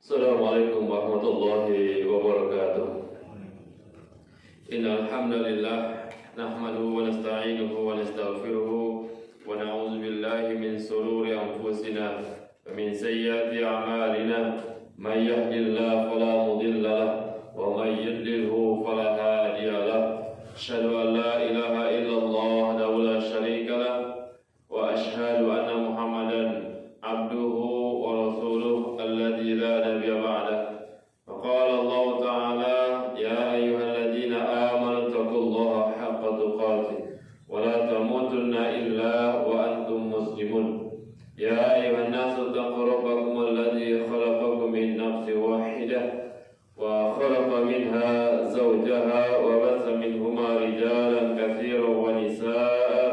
Assalamualaikum warahmatullahi wabarakatuh. Innal hamdalillah nahmaduhu wa nasta'inuhu wa nastaghfiruhu wa na'udzu billahi min shururi anfusina wa min sayyiati a'malina. May yahdihillahu fala mudilla lahu wa may yudlilhu fala hadiya lahu. Asyhadu an la ilaha illallah wahdahu la syarika lahu wa asyhadu anna Muhammadan abduhu wa rasuluhu alladzi la nabiyya ba'dah. Faqala Allah ta'ala ya ayyuhalladzina amanu taqullaha haqqa tuqatih wa la tamutunna illa wa antum muslimun. Ya ayyuhan nasu taqu rabbakum alladzi khalaqakum min nafsin wahidah wa khalaqa minha zawjaha wa batha minhuma rijalan katsiran wa nisaa'a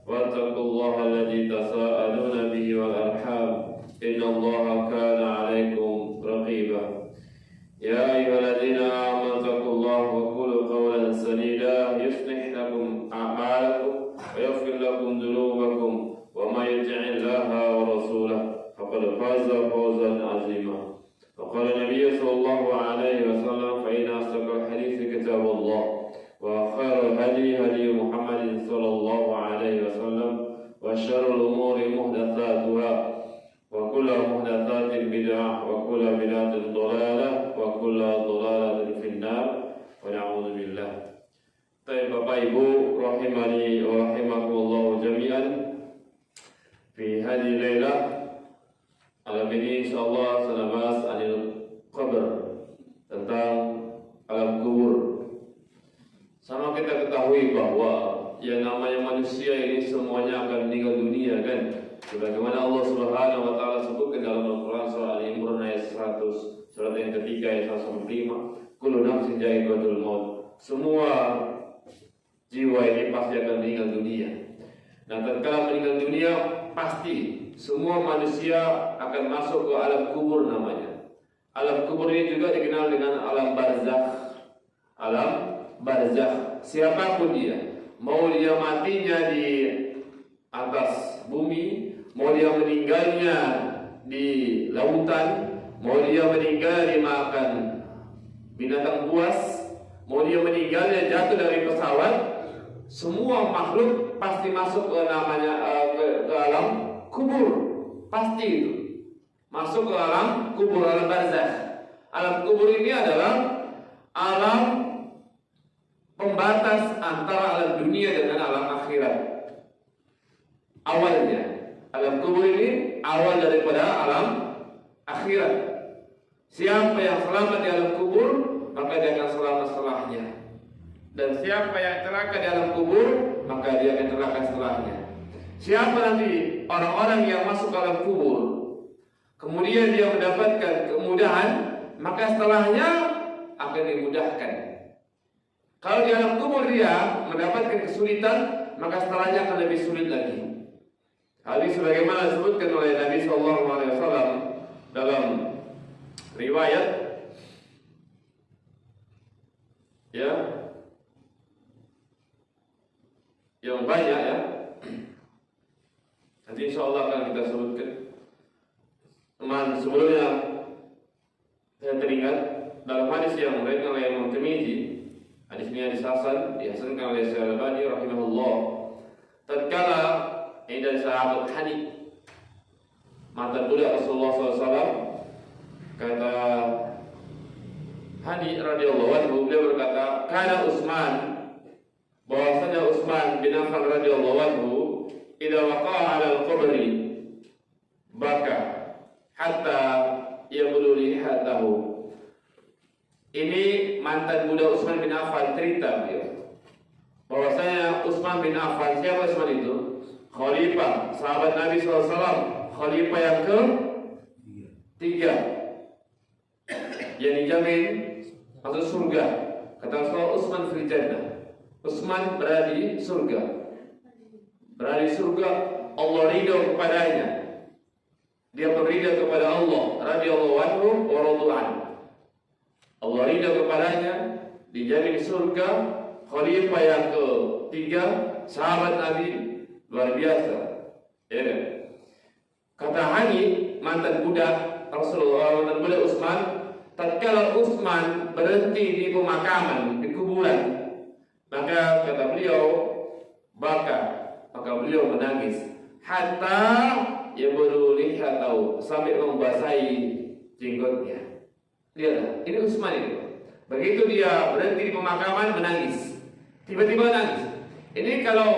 wattaqullaha alladzi tasaaluna bihi wal arham innallaha kana 'alaikum raqiba. Ya ayyuhalladzina amanu taqullaha wa qulu qawlan sadida yuslih lakum a'malakum wa yaghfir lakum dhunubakum wa may yuti'illaha wa rasulahu faqad faza fawzan 'azima. Qala Nabi sallallahu alaihi wasallam fa inna asdaqal hadithi kitabullah wa khairul hadi hadi Muhammadin sallallahu alaihi wasallam wa syarrul umuri muhdatsatuha wa kullu muhdatsatin bid'ah wa kullu bid'atin dhalalah wa kullu dhalalatin finnar wa na'udzu billah. Bapak Ibu rahimani wa rahimakumullah jami'an, fi hadhihi lailah malam ini insyaallah saya bahas anil qabr, tentang alam kubur. Sama kita ketahui bahwa yang namanya manusia ini semuanya akan meninggal dunia, kan? Sebagaimana Allah Subhanahu wa taala sebutkan dalam Al-Qur'an surah Al-Imran ayat 100, surat yang ketiga ayat 105, kullu nafsin dha'iqatul maut. Semua jiwa ini pasti akan meninggal dunia. Nah, tatkala meninggal dunia pasti semua manusia akan masuk ke alam kubur namanya. Alam kubur ini juga dikenal dengan alam barzakh. Alam barzakh, siapapun dia, mau dia matinya di atas bumi, mau dia meninggalnya di lautan, mau dia meninggal dimakan binatang buas, mau dia meninggalnya jatuh dari pesawat, semua makhluk pasti masuk ke namanya ke alam kubur. Pasti itu masuk ke alam kubur, alam barzakh. Alam kubur ini adalah alam pembatas antara alam dunia dengan alam akhirat. Awalnya alam kubur ini awal daripada alam akhirat. Siapa yang selamat di alam kubur, maka dia akan selamat setelahnya. Dan siapa yang celaka di alam kubur, maka dia akan celaka setelahnya. Siapa nanti orang-orang yang masuk ke alam kubur, kemudian dia mendapatkan kemudahan, maka setelahnya akan dimudahkan. Kalau di alam kubur dia mendapatkan kesulitan, maka setelahnya akan lebih sulit lagi. Hal ini sebagaimana disebutkan oleh Nabi sallallahu alaihi wasallam dalam riwayat yang banyak ya. Nanti insyaallah akan kita sebutkan. Teman sebelumnya saya teringat dalam hadis yang diriwayatkan oleh Imam Tirmidzi. Hadis ini dihasankan oleh Syekh Al-Albani rahimahullah. Tatkala ini dari sahabat Hani, mantan budak Rasulullah SAW, kata Hani radhiyallahu anhu, beliau berkata, kana Utsman, bahwasanya Utsman bin Affan radhiyallahu anhu, idza waqa'a 'ala al-qabri baka hatta yablu lihatahu. Ini mantan budak Utsman bin Affan cerita beliau, bahwasanya Utsman bin Affan, siapa Utsman itu? Khalifah, sahabat Nabi SAW, khalifah yang ke-3 yang dijamin masuk surga. Kata Rasulullah, Utsman fil jannah. Utsman berada di surga. Berada di surga, Allah ridho kepadanya. Dia berridha kepada Allah, radhiyallahu anhu wa radwan. Allah ridha kepadanya, dijamin surga, khalifah yang ke-3, sahabat Nabi, luar biasa. Ya. Kata Hani, mantan budak, Rasulullah dan beliau Utsman, tatkala Utsman berhenti di pemakaman, di kuburan, maka kata beliau maka beliau menangis hatta yabulu lihatahu, sampai membasahi jenggotnya. Lihatlah, ini Utsman itu. Begitu dia berhenti di pemakaman menangis, tiba-tiba nangis. Ini kalau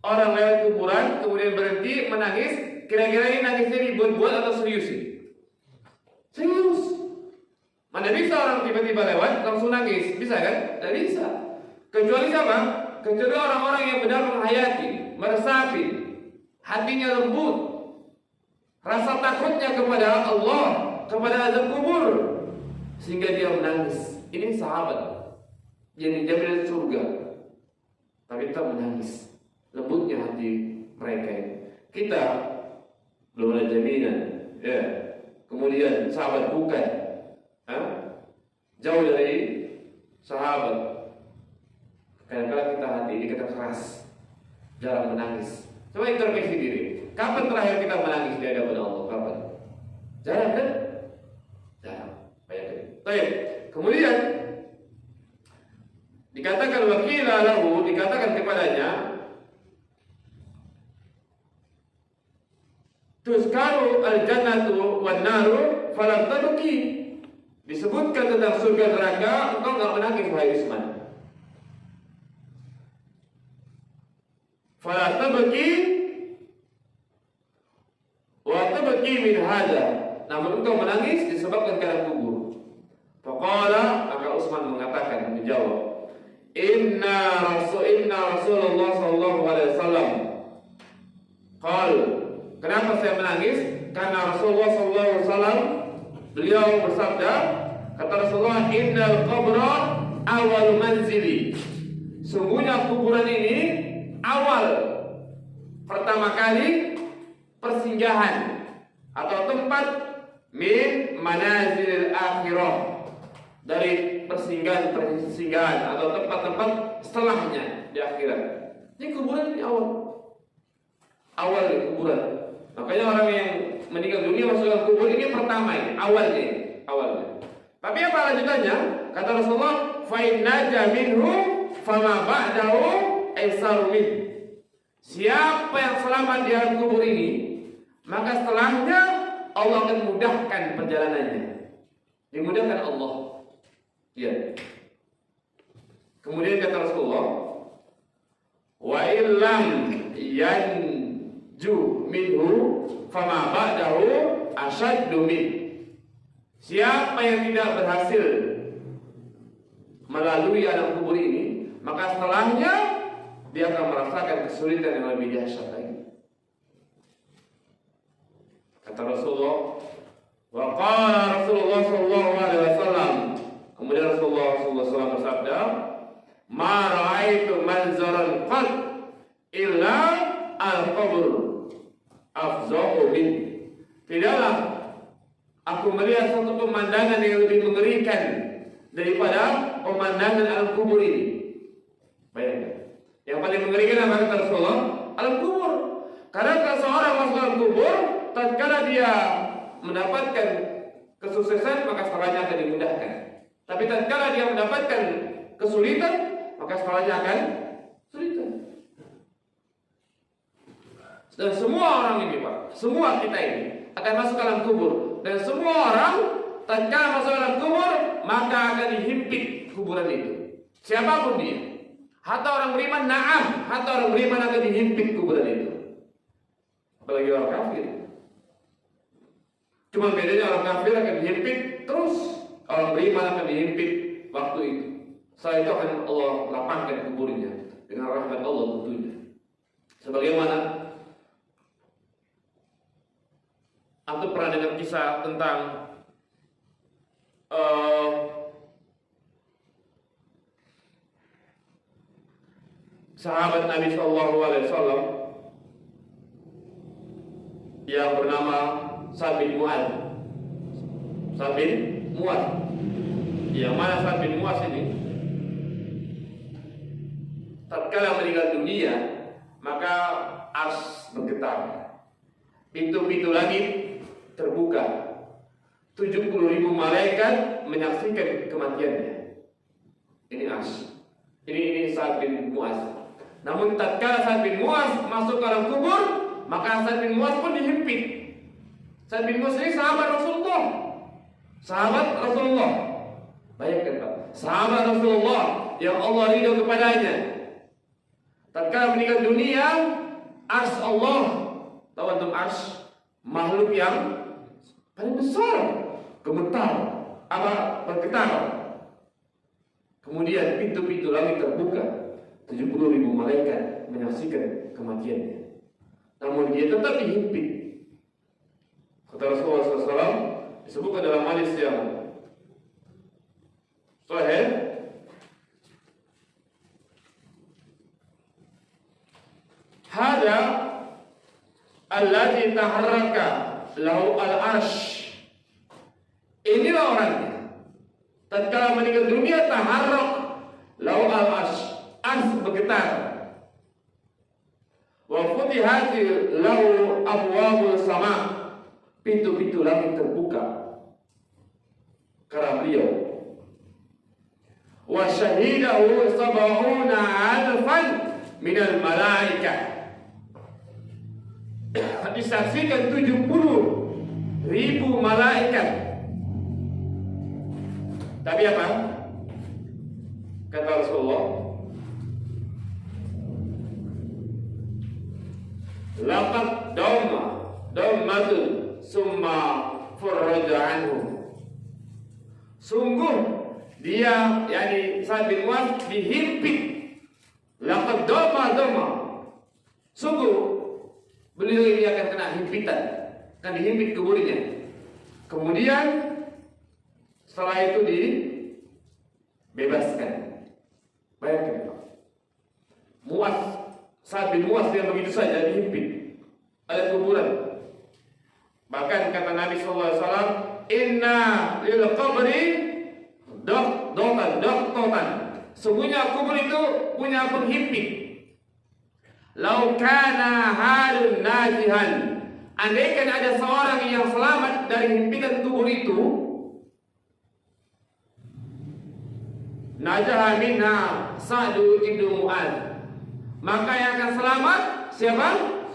orang lewat kuburan kemudian berhenti menangis, kira-kira ini nangisnya dibuat-buat atau serius ini? Serius. Mana bisa orang tiba-tiba lewat langsung nangis? Bisa kan? Tidak bisa. Kecuali siapa? Kecuali orang-orang yang benar menghayati, meresapi, hatinya lembut, rasa takutnya kepada Allah, kepada azab kubur, sehingga dia menangis. Ini sahabat yang dijamin surga, tapi tetap menangis. Lembutnya hati mereka ini. Kita belum ada jaminan, ya. Kemudian sahabat bukan, jauh dari sahabat. Kadang-kadang kita hati ini kita keras, jarang menangis. Coba introspeksi diri. Kapan terakhir kita menangis di hadapan Allah? Kapan? Jarang kan? Jarang. Baik. Kemudian dikatakan wakila lahu, dikatakan kepadanya, tuskaru al-jannatu wan naru falam tabki. Disebutkan tentang surga neraka, engkau enggak menangis wahai Utsman. Fala tabki wa tabki min hadza. Namun engkau menangis disebabkan karena kubur. Faqala, maka Utsman mengatakan, menjawab, Inna Rasulullah sallallahu alaihi wasallam qal. Kenapa saya menangis? Karena Rasulullah sallallahu alaihi wasallam beliau bersabda, kata Rasulullah, innal qabra awal manzili. Sungguhnya kuburan ini awal, pertama kali persinggahan atau tempat min manazilil akhirah, dari persinggahan atau tempat-tempat setelahnya di akhirat. Ini kuburan ini awal di kuburan. Makanya orang yang meninggal dunia masuk dalam kubur ini pertama ini, awalnya. Tapi apa lanjutannya? Kata Rasulullah, fa innaja minhu fama ba'dahu aisar min. Siapa yang selamat di dalam kubur ini, maka setelahnya Allah akan mudahkan perjalanannya. Dimudahkan Allah. Ya. Kemudian kata Rasulullah, wa illam yanju minhu fama ba'dahu asyaddu min. Siapa yang tidak berhasil melalui alam kubur ini, maka setelahnya dia akan merasakan kesulitan yang lebih dahsyat lagi. Kata Rasulullah, wa qala Rasulullah sallallahu alaihi wasallam, kemudian Rasulullah sallallahu alaihi wasallam bersabda, ma ra'aitu manzaran qad illa al-qabr afza'u min. Tidaklah aku melihat satu pemandangan yang lebih mengerikan daripada pemandangan alam kubur ini. Bayangkan, yang paling mengerikan apa kata Rasulullah? Alam kubur. Karena kalau seorang masuk alam kubur, tatkala dia mendapatkan kesuksesan, maka setelahnya akan dimudahkan. Tapi tatkala dia mendapatkan kesulitan, maka setelahnya akan kesulitan. Dan semua orang ini, Pak, semua kita ini akan masuk alam kubur. Dan semua orang tatkala masuk alam kubur, maka akan dihimpit kuburan itu. Siapapun dia. Hatta orang beriman, na'am, hatta orang beriman akan dihimpit kuburan itu. Apalagi orang kafir. Cuma bedanya orang kafir akan dihimpit terus, orang beriman akan dihimpit waktu itu. Setelah itu akan Allah lapangkan kuburnya dengan rahmat Allah tentunya. Sebagaimana atau pernah dengar kisah tentang sahabat Nabi Sallallahu Alaihi Wasallam yang bernama Sa'd bin Mu'adz. Yang mana Sa'd bin Mu'adz ini tatkala meninggal dunia, maka ars bergetar, pintu-pintu langit terbuka, 70.000 malaikat menyaksikan kematiannya. Ini Ars. Ini Sa'ad bin Mu'az. Namun tatkala Sa'ad bin Mu'az masuk ke dalam kubur, maka Sa'ad bin Mu'az pun dihimpit. Sa'ad bin Mu'az ini sahabat Rasulullah. Sahabat Rasulullah. Bayangkan Pak, sahabat Rasulullah yang Allah ridho kepadanya. Tatkala meninggal dunia, Ars Allah, tahu antum Ars, makhluk yang paling besar, gemetar, bergetar. Kemudian pintu-pintu langit terbuka, 70.000 malaikat menyaksikan kematiannya. Namun dia tetap dihimpit. Kata Rasulullah SAW, disebutkan dalam hadis yang sahih, hada alladzi taharraka lahu al-arsh. Inilah orangnya. Tatkala meninggal dunia, taharrak lahu al-arsh. Ars bergetar. Wa futihat lahu abwabul sama. Pintu-pintu langit terbuka karena beliau. Wa syahidahu sab'una alfan minal malaikah. Disaksikan 70.000 malaikat. Tapi apa? Kata Rasulullah, laqad dammatun summa furraja anhu. Sungguh dia, yakni Sa'ad bin Mu'az, dihimpit. Laqad damma. Sungguh beliau ini akan kena himpitan, akan dihimpit kuburnya. Kemudian setelah itu dibebaskan. Bayangkan Pak, Mu'az, Sa'ad bin Mu'az yang begitu saja dihimpit, ada kuburan. Bahkan kata Nabi SAW, inna lil qabri dotan. Sungguhnya kubur itu punya penghimpit. Lau kana halun najihan, andaikan ada seorang yang selamat dari himpitan kubur itu, najaha minha Sa'd bin Mu'az, maka yang akan selamat siapa?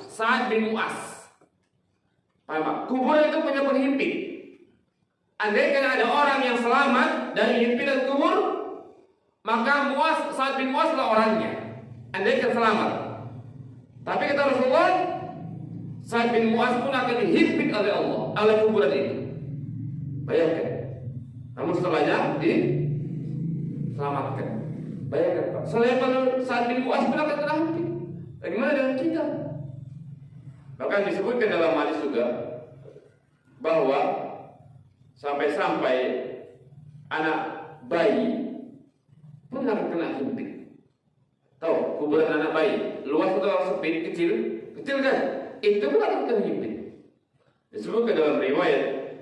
Sa'ad bin Mu'az. Paham Pak? Kubur itu punya penghimpit. Andaikan ada orang yang selamat dari himpitan kubur, maka Sa'ad bin Mu'az lah orangnya. Andaikan selamat. Tapi kata Rasulullah, Sa'ad bin Mu'az pun akan dihimpit oleh Allah, oleh kuburan itu. Bayangkan. Namun setelahnya diselamatkan. Bayangkan Pak, selain Sa'ad bin Mu'az pun akan terhimpit. Bagaimana dengan kita? Bahkan disebutkan dalam hadis juga bahwa sampai-sampai anak bayi pun akan kena himpit. Tahu kuburan anak bayi luas atau sempit, kecil kan? Itu pun akan terhimpit. Disebutkan dalam riwayat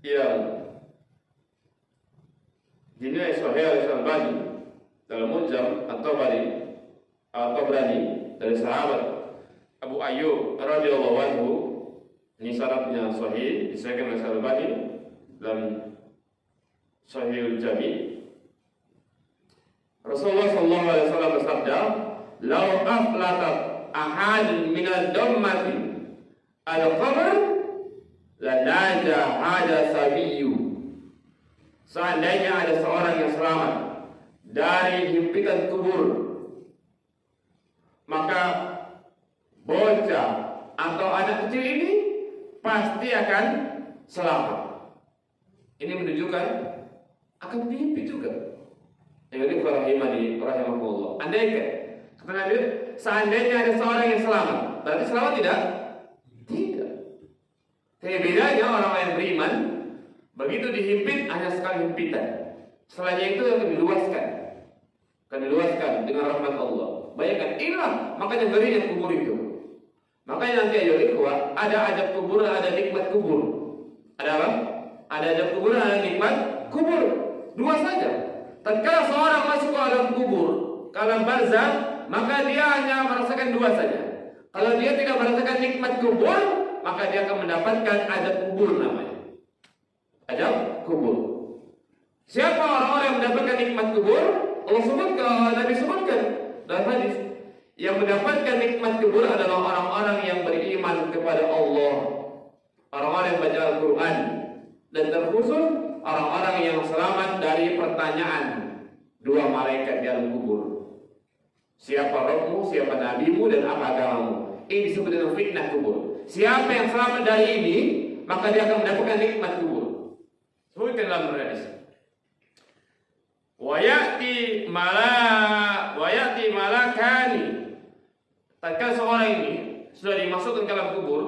yang dinilai sahih oleh Al-Albani dalam Mu'jam At-Tabrani dari sahabat Abu Ayyub radhiyallahu anhu. Ini syaratnya sahih, disahihkan oleh Al-Albani dalam Sahihul Jami'. Rasulullah sallallahu alaihi wasallam bersabda, "Lau aflatat ahad min ad-dammati al-qabr la naja hada sabiyyu." Seandainya ada seorang yang selamat dari himpitan kubur, maka bocah atau anak kecil ini pasti akan selamat. Ini menunjukkan akan dihimpit juga. Yang ini rahimahullah. Andaikan, kata Nabi, seandainya ada seorang yang selamat, berarti selamat tidak? Tidak. Tapi bedanya orang yang beriman, begitu dihimpit hanya sekali himpitan. Setelahnya itu akan diluaskan dengan rahmat Allah. Bayangkan, inilah makanya ngerinya kubur itu. Makanya nanti ayo ikhwah, ada adab kubur, ada nikmat kubur. Ada apa? Ada adab kubur, ada nikmat kubur. Dua saja. Tatkala seorang masuk ke alam kubur, ke alam barzakh, maka dia hanya merasakan dua saja. Kalau dia tidak merasakan nikmat kubur, maka dia akan mendapatkan adab kubur namanya. azab kubur. Siapa orang-orang yang mendapatkan nikmat kubur? Allah sebutkan, Nabi sebutkan dalam hadis, yang mendapatkan nikmat kubur adalah orang-orang yang beriman kepada Allah, orang-orang yang baca Al-Quran, dan terkhusus orang-orang yang selamat dari pertanyaan dua malaikat di alam kubur. Siapa Rabbmu, siapa Nabimu, dan apa agamamu? Ini disebut dengan fitnah kubur. Siapa yang selamat dari ini, maka dia akan mendapatkan nikmat kubur. Sebutkan dalam hadis. Wayati malakani. Tatkala seorang ini sudah dimasukkan ke dalam kubur,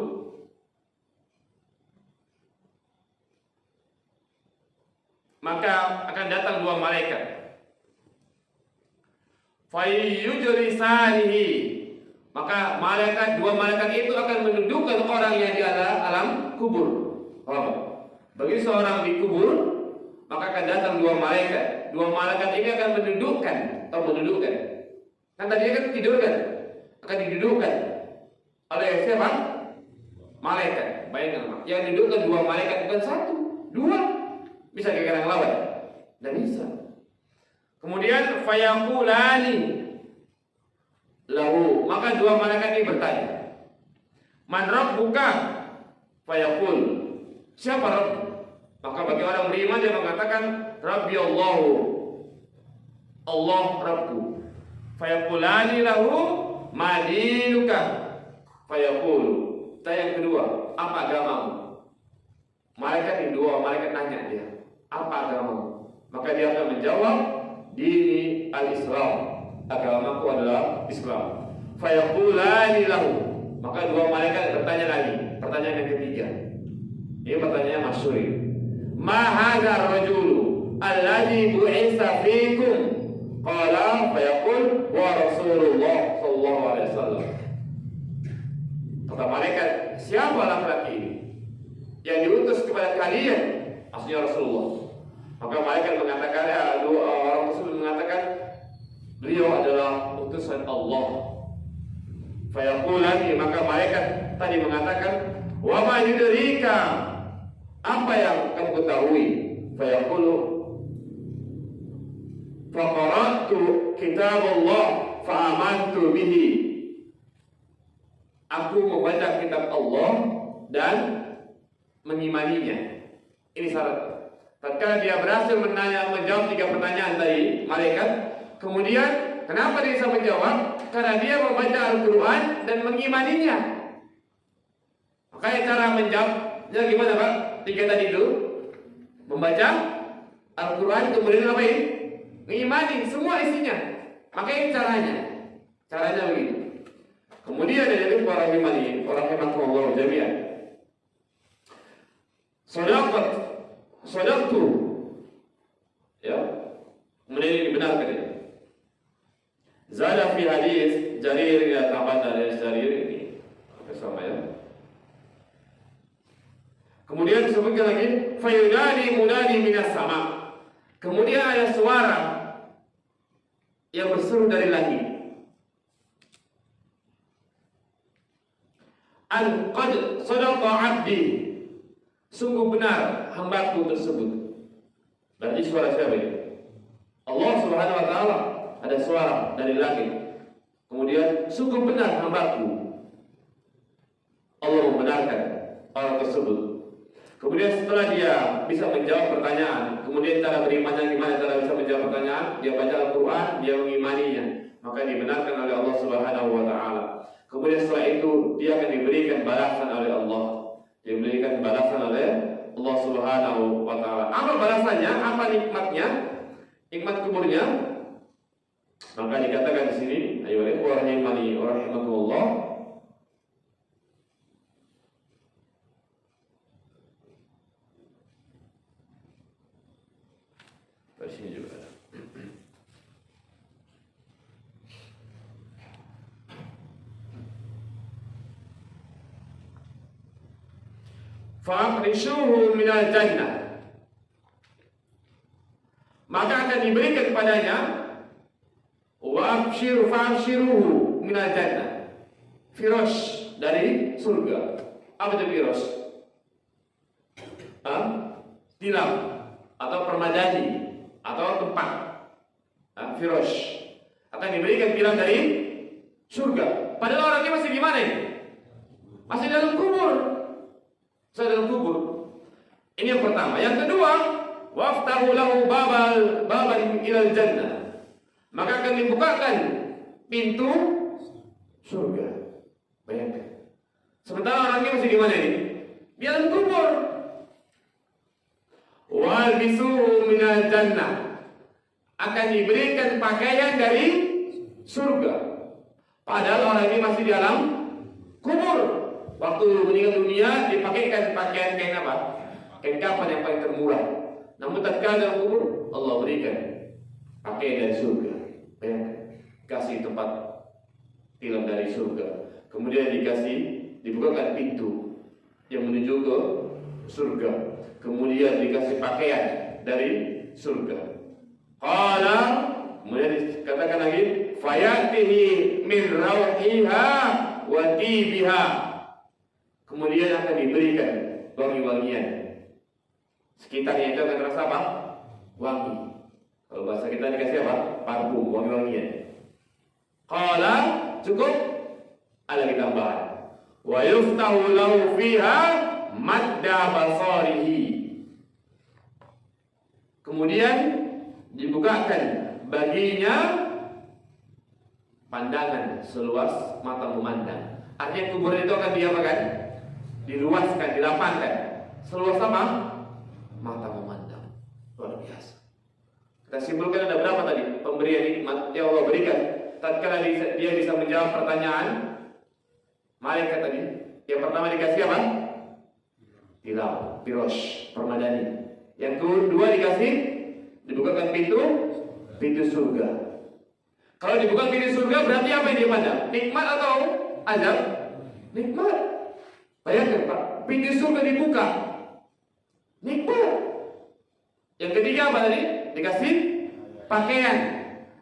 maka akan datang dua malaikat. Fayyujlisanihi, maka dua malaikat itu akan mendudukkan orang yang di alam kubur. Bagi seorang di kubur, maka akan datang dua malaikat. Dua malaikat ini akan mendudukkan. Kan tadi kan tidur kan? Akan didudukkan oleh siapa? Malaikat. Bayangkan, yang didudukkan dua malaikat bukan satu, dua. Bisa kira-kira ngelawan? Tidak bisa. Kemudian fayaqulani lahu, maka dua malaikat ini bertanya, man rabbuka? Fayaqul, siapa Rabb? Maka bagi orang beriman dia mengatakan Rabbi Allahu, Allah Rabbku. Fayaqulani lahu madinuka? Fayaqul, tanya yang kedua, apa agamamu? Malaikat ini dua malaikat nanya dia, apa agamamu? Maka dia akan menjawab, dini al-Islam, agamaku adalah Islam. Fayaqulani lahu, maka dua malaikat bertanya lagi, pertanyaan yang ketiga. Ini pertanyaannya masyhur. Ma hadzal rajulu alladzi bu'itsa fikum? Qala fayaqul wa Rasulullah sallallahu alaihi wasallam. Kata malaikat, siapa laki-laki ini yang diutus kepada kalian? Maksudnya Rasulullah. Maka malaikat mengatakan, orang tersebut mengatakan, beliau adalah utusan Allah. Fayaqulani, maka malaikat tadi mengatakan, wa ma yudrika, apa yang kamu ketahui? Fayaqulu, faqara'tu kitab Allah fa'amantu bihi. Aku membaca kitab Allah dan mengimaninya. Ini syarat. Tatkala dia berhasil menjawab tiga pertanyaan tadi malaikat, kemudian kenapa dia bisa menjawab? Karena dia membaca Al-Quran dan mengimaninya. Makanya cara menjawabnya gimana Pak? Tiga tadi itu membaca Al-Quran, kemudian apa ini? Mengimani semua isinya. Makanya ini caranya begitu. Kemudian ada para imani, orang Allah jami'an. Sadaqtu, ya, kemudian ini dibenarkan ya. Zada fi hadis Jarir, ya, tambahan dari Jarir ini sama ya. Kemudian disebutkan lagi fayunadi munadi minas sama. Kemudian ada suara yang berseru dari langit, an qad sadaqa abdi, sungguh benar hambaku tersebut. Berarti suara siapa ini? Allah Subhanahu wa taala. Ada suara dari langit. Kemudian sungguh benar hambaku. Allah membenarkan orang tersebut. Kemudian setelah dia bisa menjawab pertanyaan, kemudian cara berimannya gimana, cara bisa menjawab pertanyaan, dia baca Al-Quran, dia mengimaninya, maka dibenarkan oleh Allah Subhanahu wa taala. Kemudian setelah itu dia akan diberikan balasan oleh Allah. Diberikan balasan oleh Allah Subhanahu wa taala. Apa balasannya? Apa nikmatnya? Nikmat kuburnya. Maka dikatakan di sini, ayo ikhwah rahimani wa rahimakumullah. Di sini juga ada. Fa'afrishuhu minal jannah, maka akan diberikan kepadanya fa'afshiruhu minal jannah, firash dari surga. Apa itu firash? tilam atau permadani atau tempat firash, akan diberikan tilam dari surga. Padahal orangnya masih di mana ini? Masih dalam kubur. Dalam kubur. Ini yang pertama. Yang kedua, waftahu lahu baban ilal jannah. Maka akan dibukakan pintu surga. Bayangkan. Sementara orangnya masih di mana ini? Di dalam kubur. Walbisuhu minal jannah. Akan diberikan pakaian dari surga. Padahal orang ini masih di dalam kubur. Waktu meninggal dunia dipakaikan pakaian kain apa? Kain kafan yang paling termurah. Namun tatkala dalam kubur, Allah berikan pakaian dari surga. Kasih tempat tilam dari surga. Kemudian dibukakan pintu yang menuju ke surga. Kemudian dikasih pakaian dari surga. Kemudian dikatakan lagi, fayatihi min rauhiha wa tibiha. Kemudian akan diberikan wangi-wangian. Sekitarnya itu akan terasa apa? Wangi. Kalau bahasa kita dikasih apa? Parfum, wangi-wangian. Qala, cukup? Ada lagi tambahan. Wa yuftahu lahu fiha madda basarihi. Kemudian dibukakan baginya pandangan seluas mata memandang. Artinya kubur itu akan diapakan? Diluaskan, dilapangkan. Seluas apa? Mata memandang. Luar biasa. Kita simpulkan ada berapa tadi pemberian nikmat yang Allah berikan. Tatkala dia bisa menjawab pertanyaan malaikat tadi. Yang pertama dikasih apa? Tilam, pirosh, permadani. Yang kedua dibukakan pintu surga. Kalau dibuka pintu surga berarti apa yang dia pandang? Nikmat atau azab? Nikmat. Bayangkan Pak, pintu surga dibuka. Nikmat. Yang ketiga apa tadi? Dikasih pakaian.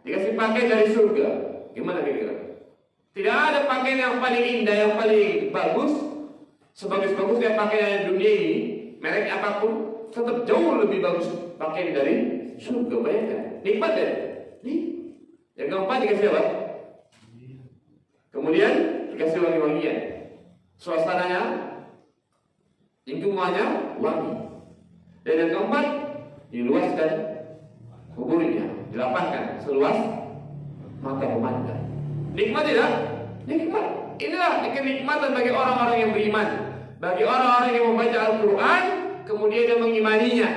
Dikasih pakaian dari surga. Gimana kira-kira? Tidak ada pakaian yang paling indah, yang paling bagus, sebagus-bagusnya pakaian dunia ini, merek apapun, tetap jauh lebih bagus pakaian dari surga. Bayangkan, nikmat ya? Yang keempat dikasih apa? Kemudian dikasih wangi-wangian. Suasananya, lingkungannya wangi. Dan yang keempat, diluaskan kuburnya, dilapangkan seluas mata memandang. Nikmat tidak? Nikmat. Inilah kenikmatan bagi orang-orang yang beriman, bagi orang-orang yang membaca Al-Quran kemudian dia mengimaninya.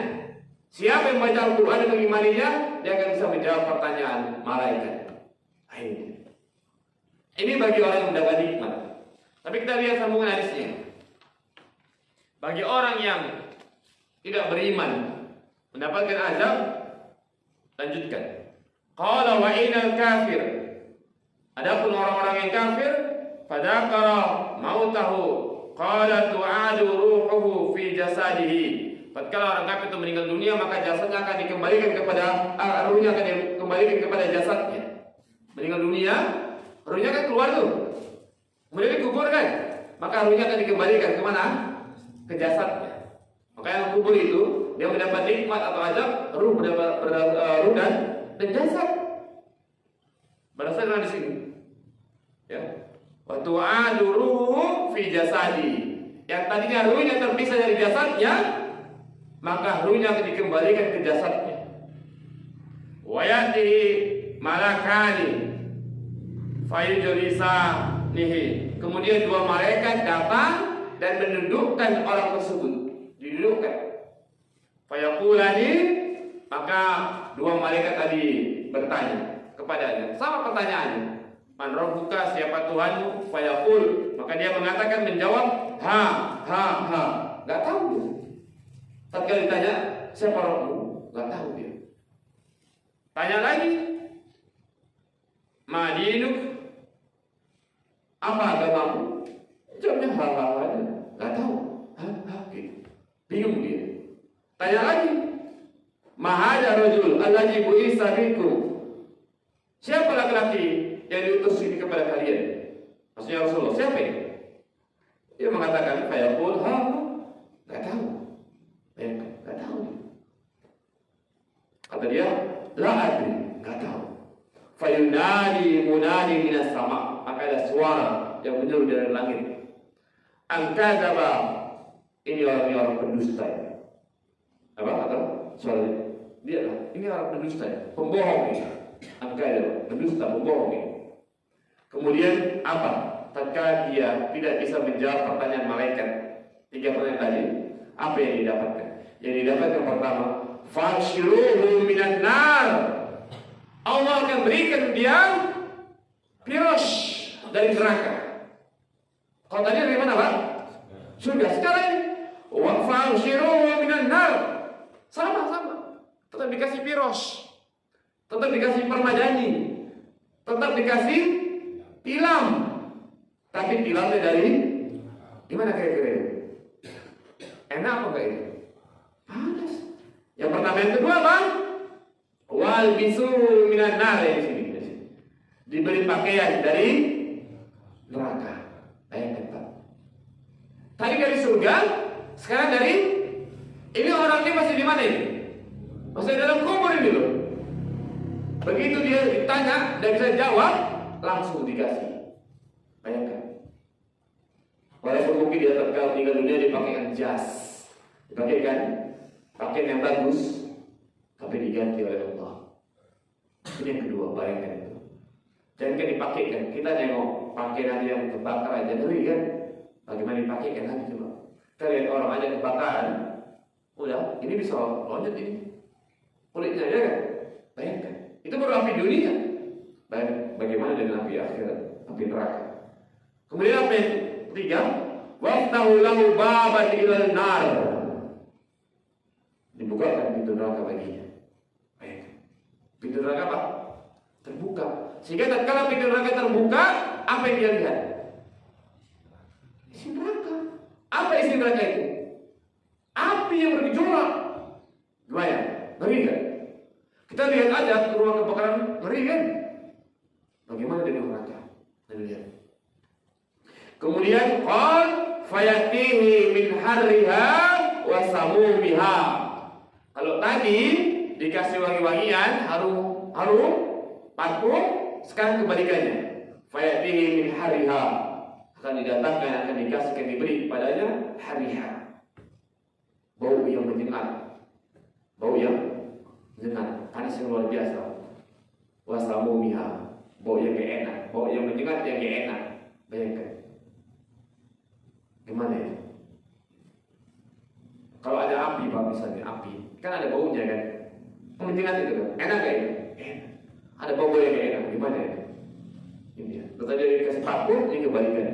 Siapa yang membaca Al-Quran dan mengimaninya, dia akan bisa menjawab pertanyaan malaikat. Ini bagi orang yang mendapat nikmat. Tapi kita lihat sambungan hadisnya. Bagi orang yang tidak beriman mendapatkan azab, lanjutkan. Qala wa inal kafir. Adapun orang-orang yang kafir, fadzakara mautahu, qala tu'adu ruhuhu fi jasadihi. Tatkala orang kafir itu meninggal dunia, maka jasadnya akan dikembalikan kepada ruhnya akan dikembalikan kepada jasadnya. Meninggal dunia, ruhnya kan keluar tuh. Kemudian dikubur kan, maka ruhnya akan dikembalikan kemana? Ke jasadnya. Maka yang kubur itu dia mendapat nikmat atau azab, ruh mendapat ruh dan jasad. Berdasarkan di sini. Ya. Wa tu'adu ruhu fi jasadi. Yang tadinya ruhnya terpisah dari jasadnya, maka ruhnya akan dikembalikan ke jasadnya. Wa yati malakani fayujlisanihi. Kemudian dua malaikat datang dan mendudukkan orang tersebut. Didudukkan. Fayaqulani, maka dua malaikat tadi bertanya kepadanya. Sama pertanyaannya. Man rabbuka, siapa Tuhanmu? Fayaqul, maka dia mengatakan, menjawab, ha. Enggak tahu dia. Tatkala ditanya, siapa Rabbmu? Enggak tahu dia. Tanya lagi, ma dinuk? Apa agamamu? Jawabnya ha. Enggak tahu. Gitu. Bingung dia. Tanya lagi, ma hadza rajul allazi bu'itsa bikum? Siapa laki-laki yang diutus ini kepada kalian? Maksudnya Rasulullah, siapa ini? Dia mengatakan, fayaqul ha. Enggak tahu. Enggak tahu. Fayunadi munadi minas sama, maka ada suara yang menyeru dari langit. Angkadzaba, ini orang pendusta ya. Apa? Suaranya? Dia lah, ini orang pendusta ya, pembohong ini. Angkadzaba, pendusta, pembohong ini. Kemudian apa? Tatkala dia tidak bisa menjawab pertanyaan malaikat, 3 pertanyaan tadi, apa yang didapatkan? Yang didapatkan pertama, fashiruhu minan nar. Allah akan berikan dia piros dari neraka. Kalau tadi dari mana, Pak? Surga. Sekarang wa fashiruhu minan nar. Sama. Tetap dikasih piros. Tetap dikasih permadani. Tetap dikasih tilam. Tapi tilamnya dari gimana kira-kira? Enak apa enggak itu? Panas. Yang pertama, yang kedua apa? Wal bisu minan nar di sini. Diberi pakaian dari neraka. Bayangkan, Pak. Tadi dari surga, sekarang dari ini orang ini masih di mana ini? Masih dalam kubur ini loh. Begitu dia ditanya dan bisa jawab, langsung dikasih. Bayangkan. Walaupun mungkin dia terkala meninggal dunia dipakaikan jas, dipakaikan pakaian yang bagus, tapi diganti oleh Allah. Ini yang kedua, bayangkan itu. Jangan kan dipakaikan. Kita nengok pakaian yang terbakar aja ngeri kan? Bagaimana dipakaikan lagi coba? Kita lihat orang aja kebakaran, udah, ini bisa loncat ini kulitnya aja kan? Bayangkan. Itu baru api dunia. Bagaimana dengan api akhirat, api neraka? Kemudian apa yang ketiga? Waftahu lahu baban ilal nar. Dibukakan pintu neraka baginya. Bayangkan. Pintu neraka apa? Terbuka. Sehingga tatkala pintu neraka terbuka, apa yang dia lihat? Isi neraka. Apa isi neraka itu? Api yang bergejolak. Gimana? Ngeri kan? Kita lihat aja ruang kebakaran, ngeri kan? Bagaimana dengan neraka? Lihat. Kemudian qal fayatihi min harriha wa samumiha. Kalau tadi dikasih wangi-wangian, harum, parfum, sekarang kebalikannya. Fayatihi min harriha, akan didatangkan, akan dikasih, akan diberi padanya harriha. Bau yang menyengat. Bau yang menyengat, panas yang luar biasa. Wa samumiha, bau yang gak enak, bau yang menyengat yang gak enak. Bayangkan. Gimana ya? Kalau ada api, Pak, misalnya api, kan ada baunya kan? Menyengat itu kan? Enak gak itu? Enak. Ada bau yang gak enak, gimana ya? Ini ya. Terus tadi dikasih parfum, ini kebalikan.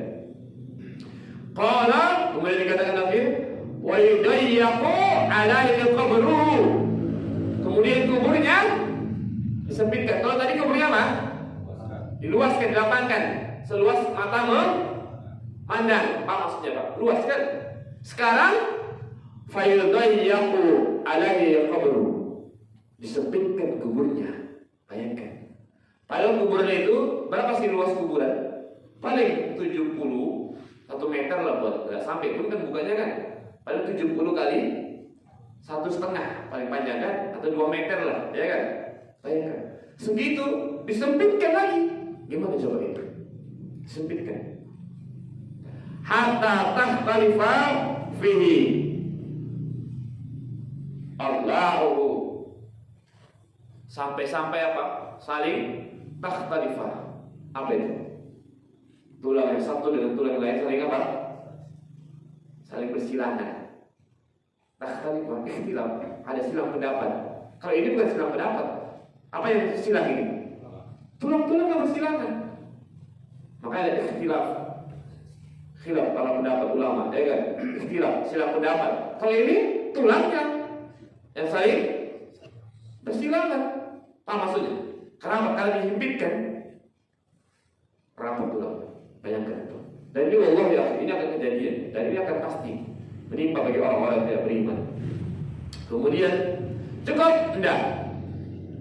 Qala, kemudian dikatakan lagi, wa yudayyaqu alaihi qabru. Kemudian kuburnya disempitkan. Kalau tadi kuburnya apa? Diluaskan, dilapangkan, seluas mata memandang. Apa maksudnya, Pak? Luas kan? Sekarang fayudayyaqu alaihi qabru. Disempitkan kuburnya. Bayangkan. Padahal kuburnya itu berapa sih luas kuburan? Paling 1 meter lah buat, nggak sampai pun kan bukanya kan. Paling 70 kali 1,5 paling panjang kan, atau 2 meter lah, ya kan? Bayangkan. Segitu disempitkan lagi. Gimana coba itu? Disempitkan. Hatta takhtalifa fihi Allahu, sampai apa? Saling takhtalifa. Apa itu? Tulang yang satu dengan tulang yang lain saling apa? Saling bersilangan. Takhtalifa, ikhtilaf. Ada silang pendapat. Kalau ini bukan silang pendapat. Apa yang silang ini? Tulang-tulang yang bersilangan. Maka ada ikhtilaf. Khilaf kalau pendapat ulama, ya kan? Ikhtilaf, silang pendapat. Kalau ini tulangnya yang saling bersilangan. Apa maksudnya? Kenapa? Karena dihimpitkan rapat tulang. Bayangkan itu. Dan ini Allah ya, ini akan kejadian. Dan ini akan pasti menimpa bagi orang-orang yang tidak beriman. Kemudian cukup? Enggak.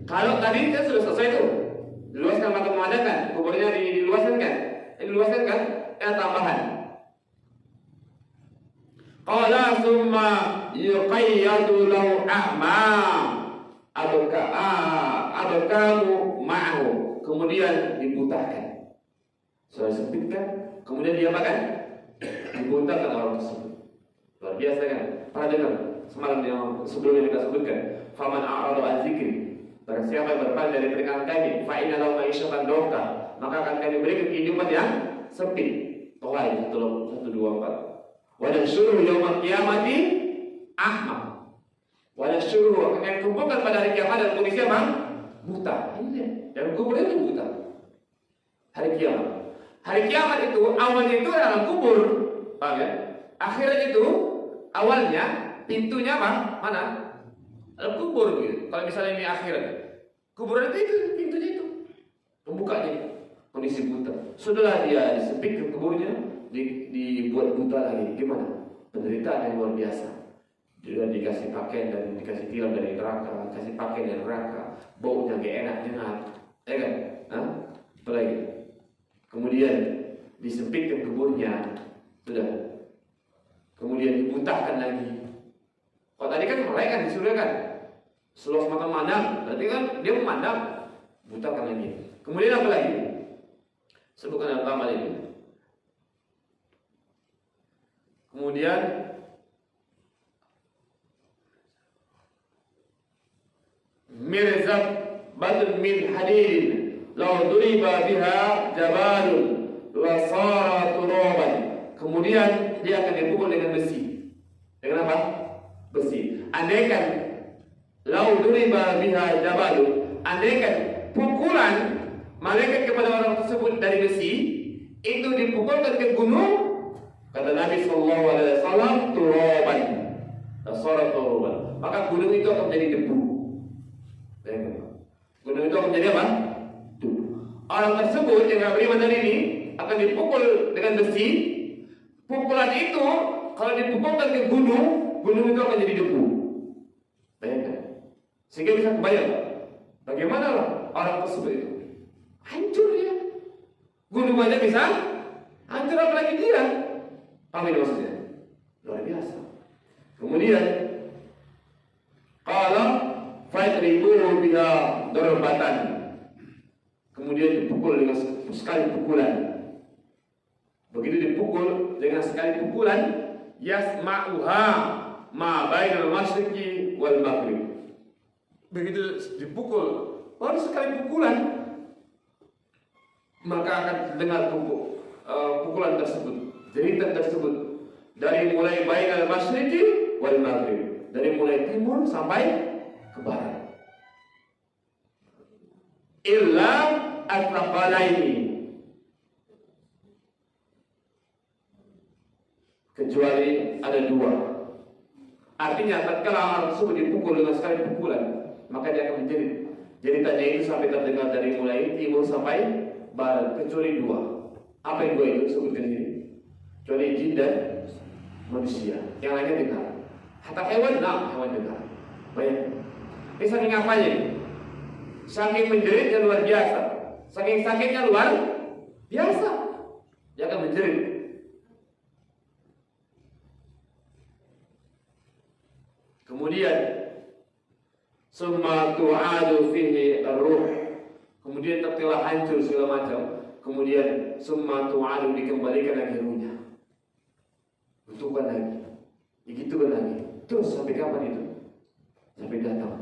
Kalau tadi kan sudah selesai tuh, diluaskan mata memandangkan, kuburnya diluaskan kan? Diluaskan kan? Tambahan. Qala summa yuqayyadu lahu a'ma. Adakah ma'ahu, kemudian dibutakan. Sudah sempit kan? Kemudian dia makan, dibutakan orang tersebut. Luar biasa kan? Pernah dengar semalam yang sebelumnya kita sebutkan, faman a'rada an dzikri, barang siapa yang berpaling dari peringatan kami, fa inna lahu ma'isyatan dhanka, maka akan kami berikan kehidupan yang sempit. Tohai 124. Wa nahsyuruhu yaumal qiyamati a'ma. Wa nahsyuruhu, akan kumpulkan pada hari kiamat dalam kondisi apa? Buta. Ini dia. Dalam kubur itu buta. Hari kiamat. Hari kiamat itu awalnya itu dalam kubur, paham ya? Akhirnya itu awalnya pintunya apa? Mana? Dalam kubur gitu. Kalau misalnya ini akhirat, kuburan itu pintunya itu, pembukanya kondisi buta. Sudahlah dia disempit ke kuburnya, dibuat buta lagi. Gimana? Penderitaan yang luar biasa. Dia dikasih pakaian dan dikasih tilam dari neraka, kasih pakaian dari neraka, baunya gak enak dengar, ya kan? Hah? Apa lagi? Kemudian disempit ke kuburnya, sudah. Kemudian dibutahkan lagi. Kalau tadi kan malaikat di surga kan, seluas mata memandang, berarti kan dia memandang, butahkan lagi. Kemudian apa lagi? Sebutkan dalam amal ini. Kemudian mirzab badun min hadid, law duriba biha jabalun la sara turaban. Kemudian dia akan dipukul dengan besi. Dengan apa? Besi. Andaikan lau duriba biha jabalun, andaikan pukulan malaikat kepada orang tersebut dari besi itu dipukulkan ke gunung, kata Nabi sallallahu alaihi wasallam, turaban, tasara turaban, maka gunung itu akan menjadi debu. Gunung itu akan menjadi apa? Debu. Orang tersebut yang beriman tadi ini akan dipukul dengan besi. Pukulan itu kalau dipukulkan ke gunung, gunung itu akan jadi debu. Bayangkan. Sehingga bisa kebayang bagaimana orang tersebut itu hancur dia. Gunung aja bisa hancur, apalagi dia. Paham ini maksudnya? Luar biasa. Kemudian qala fadribuhu biha darbatan. Kemudian dipukul dengan sekali pukulan. Begitu dipukul dengan sekali pukulan, yasma'uha ma bainal masyriqi wal maghrib. Begitu dipukul, baru sekali pukulan, maka akan dengar pukulan tersebut, jeritan tersebut dari mulai bainal masyriqi wal maghrib, dari mulai timur sampai ke barat. Illa at-taqalaini, kecuali ada dua. Artinya tatkala orang tersebut dipukul dengan sekali pukulan, maka dia akan menjerit. Jeritannya itu sampai terdengar dari mulai timur sampai barat, kecuali dua. Apa yang dua itu? Sebutkan ini. Kecuali jin dan manusia. Yang lainnya dengar. Hatta hewan, hewan dengar. Baik. Ini saking apanya? Saking menjeritnya luar biasa. Saking sakitnya luar biasa. Dia akan menjerit. Kemudian summa tu'adu fihi ar-ruh, kemudian tatkala hancur segala macam, kemudian summa tu'adu, dikembalikan lagi ruhnya, butuhkan lagi, digitukan lagi, terus sampai kapan itu? Sampai datang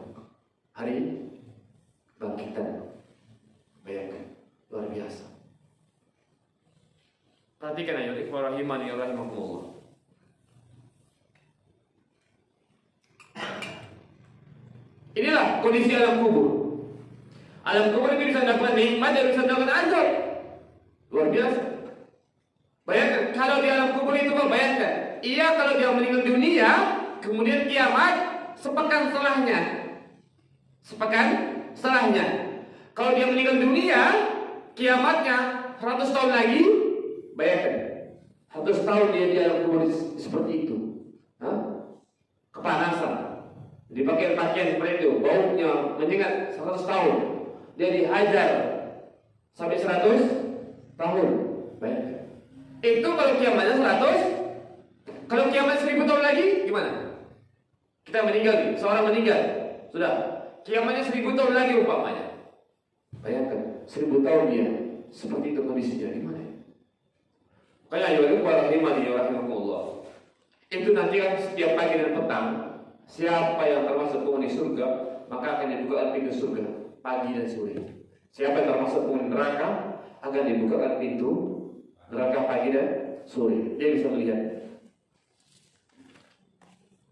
hari bangkitan. Bayangkan, luar biasa. Perhatikan ayo, ikhwah rahimani rahimakumullah. Inilah kondisi alam kubur. Alam kubur itu bisa mendapatkan nikmat dan bisa mendapatkan azab. Luar biasa. Bayangkan kalau di alam kubur itu, bayangkan, ia kalau dia meninggal dunia, kemudian kiamat sepekan setelahnya. Sepekan setelahnya. Kalau dia meninggal dunia, kiamatnya 100 tahun lagi. Bayangkan, 100 tahun dia di alam kubur seperti itu. Kepanasan. Dipakai pakaian seperti itu, baunya menyengat 100 tahun. Dia dihajar sampai 100 tahun. Baik. Itu kalau kiamatnya 100. Kalau kiamat 1000 tahun lagi gimana? Kita meninggal nih, seorang meninggal. Sudah, kiamatnya 1000 tahun lagi umpamanya. Bayangkan 1000 tahun dia seperti itu kondisinya, gimana ya? Kayak ayo rahimani wa rahimakumullah. Itu nanti kan setiap pagi dan petang, siapa yang termasuk penghuni surga, maka akan dibukakan pintu surga pagi dan sore. Siapa yang termasuk penghuni neraka, akan dibukakan pintu neraka pagi dan sore. Dia bisa melihat.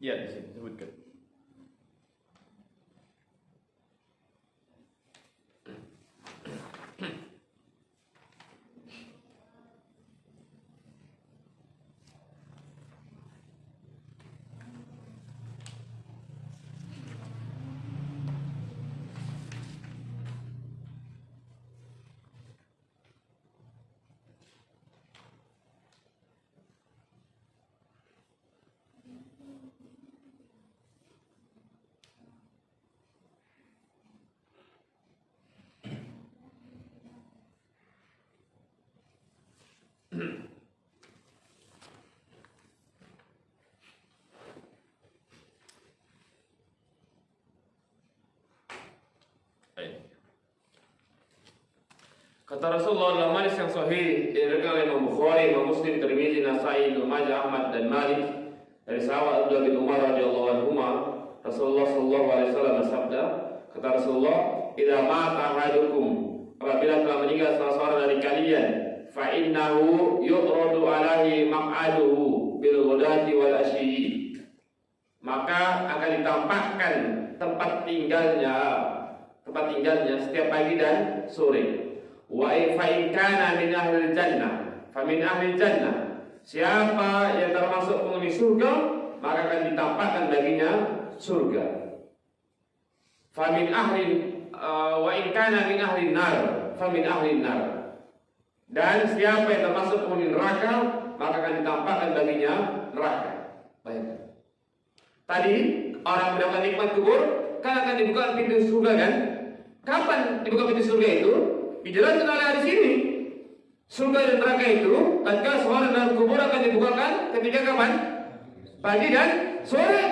Ya, di sini sebutkan. Kata Rasulullah dalam hadis yang sahih diriwayatkan oleh Imam Bukhari, Imam Muslim, Tirmizi, Nasa'i, Ibnu Majah, Ahmad dan Malik dari sahabat Abdullah bin Umar radhiyallahu anhu, Rasulullah sallallahu alaihi wasallam bersabda, kata Rasulullah, "Idza mata ahadukum," apabila telah meninggal salah seorang dari kalian, fa innahu yu'radu alaihi maq'aduhu bil ghadati wal ashyi, maka akan ditampakkan tempat tinggalnya setiap pagi dan sore. Wa fa in kana min ahli jannah fa min ahli jannah, siapa yang termasuk penghuni surga maka akan ditampakkan baginya surga. Fa min ahli wa in kana min ahli nar fa min ahli nar, dan siapa yang termasuk penghuni neraka maka akan ditampakkan baginya neraka. Baik. Tadi orang mendapat nikmat kubur kan akan dibuka pintu surga kan? Kapan dibuka pintu surga itu? Dijelaskan oleh hadis ini. Surga dan neraka itu tatkala seorang dalam kubur akan dibukakan ketika kapan? Pagi dan sore.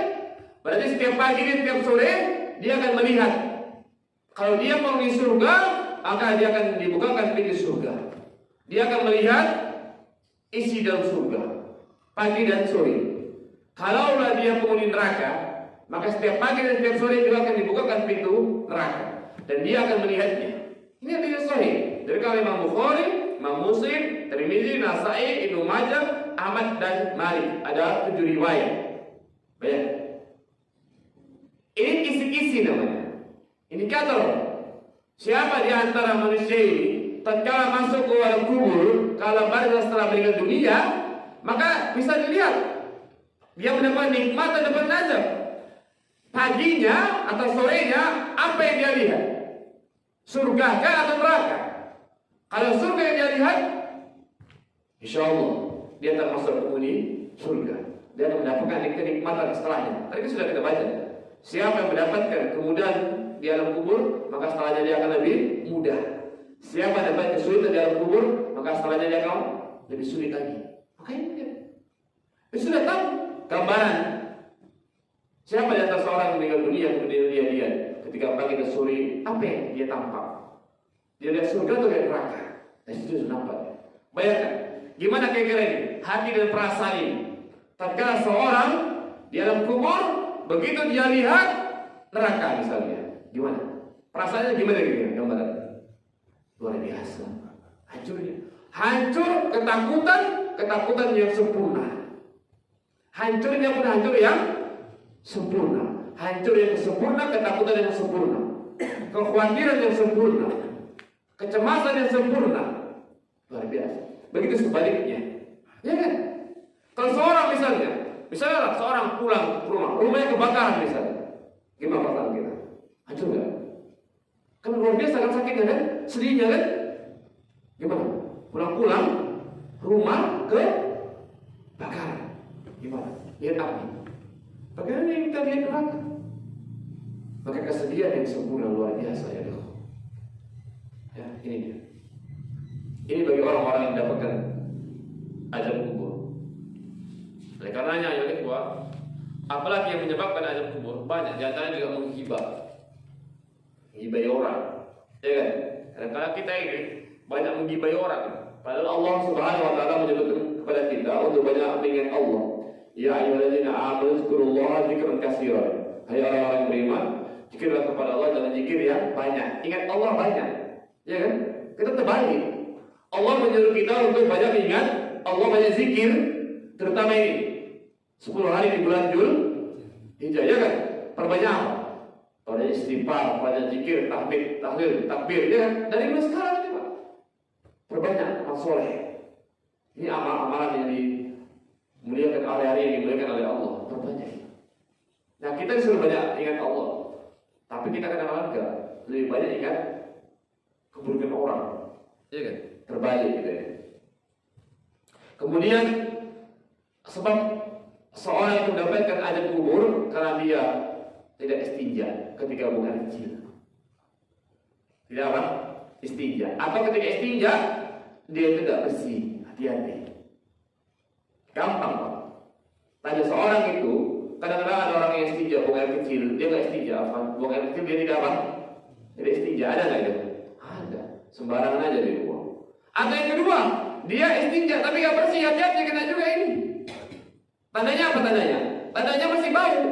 Berarti setiap pagi dan setiap sore dia akan melihat. Kalau dia mau di surga, maka dia akan dibukakan pintu surga. Dia akan melihat isi dalam surga pagi dan sore. Kalaulah dia penghuni neraka, maka setiap pagi dan setiap sore juga akan dibukakan pintu neraka dan dia akan melihatnya. Ini hadis sahih dari Imam Bukhari, Imam Muslim, Tirmizi, Nasa'i, Ibnu Majah, Ahmad dan Malik. Ada 7 riwayat. Banyak. Ini kisi-kisi namanya. Indikator siapa di antara manusia ini tatkala masuk ke alam kubur, kalau baru setelah meninggal dunia, maka bisa dilihat dia mendapat nikmat dan dapat azab. Paginya atau sorenya apa yang dia lihat? Surga kah atau neraka? Kalau surga yang dia lihat, insya Allah dia termasuk penghuni surga. Dia akan mendapatkan kenikmatan setelahnya. Tadi sudah kita baca. Siapa yang mendapatkan kemudahan di alam kubur, maka setelahnya dia akan lebih mudah. Siapa yang dapat kesulitan di alam kubur, maka setelahnya dia akan lebih sulit lagi. Makanya dia sudah tahu gambaran. Siapa di antara seorang meninggal dunia kemudian dia lihat ketika pagi dan sore apa yang dia tampak? Dia lihat surga atau lihat neraka? Dan itu sudah nampak. Bayangkan gimana kira-kira ini hati dan perasaan ini. Tatkala seorang di alam kubur begitu dia lihat neraka misalnya, gimana? Perasaannya gimana kira-kira gambaran? Luar biasa. Hancurnya. Hancur ketakutan yang sempurna. Hancurnya pun hancur yang sempurna. Hancur yang sempurna, ketakutan yang sempurna, kekhawatiran yang sempurna, kecemasan yang sempurna. Luar biasa. Begitu sebaliknya. Ya kan? Kalau seorang misalnya seorang pulang ke rumahnya kebakaran misalnya, gimana perasaan kita? Hancur nggak? Kan luar biasa kan sakitnya kan? Sedihnya kan? Gimana? Pulang rumah ke bakaran. Gimana? Lihat api. Bagaimana yang kita lihat neraka? Maka kesedihan yang sempurna luar biasa ya Allah. Ya, ini dia. Ini bagi orang-orang yang mendapatkan azab kubur. Oleh karenanya ya ikhwah, apalagi yang menyebabkan azab kubur banyak, di antaranya juga menghibah orang, ya kan? Kadang-kadang kita ini banyak menggibai orang, padahal Allah Subhanahu wa taala menyebutkan kepada kita untuk banyak mengingat Allah. Ya ayyuhalladzina amanu dzkurullaha dzikran katsiran. Hai orang-orang yang beriman, zikirlah kepada Allah dengan zikir yang banyak. Ingat Allah banyak. Ya kan? Kita terbalik. Allah menyuruh kita untuk banyak ingat Allah, banyak zikir, terutama ini 10 hari di bulan Dzulhijjah, ya kan? Perbanyak apa? Banyak istighfar, banyak zikir, tahmid, tahlil, takbir, ya kan? Dari mulai sekarang ini, Pak. Perbanyak amal soleh. Ini amal-amalan yang dimuliakan hari-hari yang dimuliakan oleh Allah. Perbanyak. Nah, kita disuruh banyak ingat Allah, tapi kita kadang-kadang enggak. Lebih banyak ingat keburukan orang, ya kan? Terbalik gitu ya. Kemudian sebab seorang yang mendapatkan azab kubur karena dia tidak istinja ketika buang air kecil. Tidak apa? Istinja. Atau ketika istinja dia tidak bersih. Hati-hati. Gampang, Pak. Tanya seorang itu, kadang-kadang ada orang yang istinja buang air kecil, dia nggak istinja apa? Buang air kecil dia tidak apa? Tidak istinja, ada nggak itu? Ada. Sembarangan aja dia buang. Atau yang kedua, dia istinja tapi nggak bersih, hati-hati kena juga ini. Tandanya apa tandanya? Tandanya masih bau.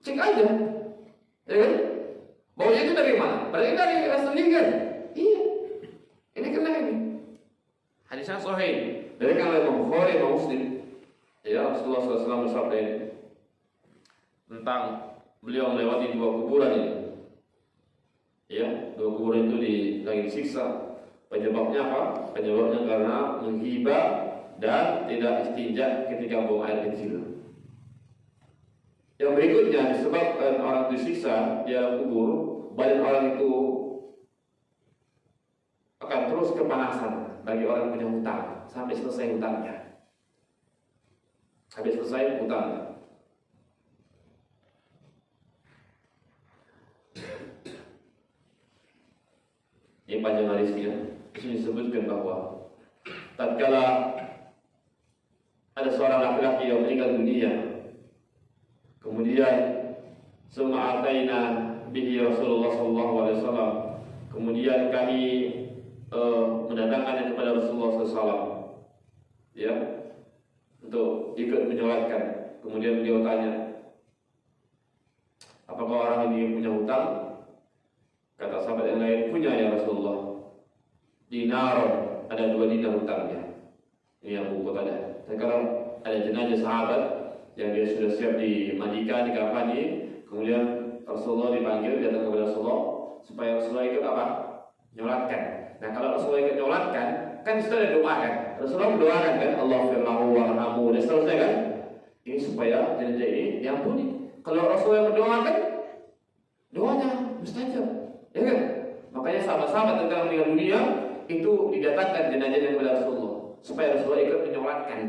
Cek aja, ya kan? Baunya itu dari mana? Berarti dari sendiri kan? Iya. Ini kena ini. Hadisnya sahih. Dari kan Imam Bukhari, Imam Muslim. Ya, Rasulullah SAW bersabda ini tentang beliau melewati 2 kuburan ini. Ya, 2 kuburan itu lagi disiksa. Penyebabnya apa? Penyebabnya karena menghibah dan tidak istinja ketika buang air kecil. Yang berikutnya disebabkan orang disiksa di alam kubur, badan orang itu akan terus kepanasan bagi orang yang punya hutang sampai selesai hutangnya. Habis selesai hutangnya. Ini panjang hadisnya. Di sini disebutkan bahwa tatkala ada seorang laki-laki yang meninggal dunia, kemudian summa ataina bihi Rasulullah sallallahu alaihi wasallam, kemudian kami mendatangkannya kepada Rasulullah SAW, ya, untuk ikut menyolatkan. Kemudian beliau tanya, apakah orang ini punya hutang? Kata sahabat yang lain, punya ya Rasulullah. Dinar, ada 2 dinar hutangnya. Ini yang buku tadi. Sekarang ada jenazah sahabat yang dia sudah siap dimandikan, dikafani, kemudian Rasulullah dipanggil, datang kepada Rasulullah supaya Rasulullah ikut apa? Nyolatkan. Nah, kalau Rasulullah ikut nyolatkan, kan sudah ada doa kan? Rasulullah mendoakan kan, Allahumma warhamhu, dan seterusnya kan? Ini supaya jenazah ini diampuni. Kalau Rasulullah mendoakan, doanya mustajab, ya kan? Makanya sahabat-sahabat tentang meninggal dunia itu didatangkan jenazahnya kepada Rasulullah supaya Rasulullah ikut menyolatkan.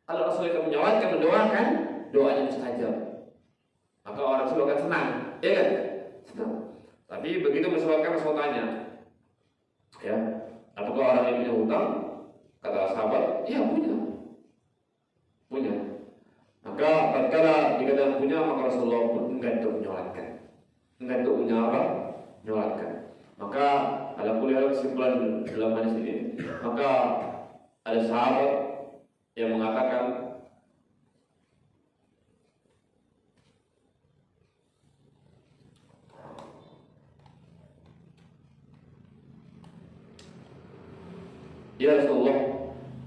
Kalau Rasulullah ikut menyolatkan, mendoakan, doanya mustajab. Maka orang Rasulullah akan senang, ya kan? Senang. Tapi begitu mensolatkan, Rasul tanya, ya, apakah orang yang punya hutang? Kata sahabat, iya punya. Maka tatkala dikatakan punya, maka Rasulullah pun enggan untuk menyolatkan, enggan untuk menyolatkan. Maka ada kuliah kesimpulan dalam hadis ini. Maka ada sahabat yang mengatakan, ya Rasulullah,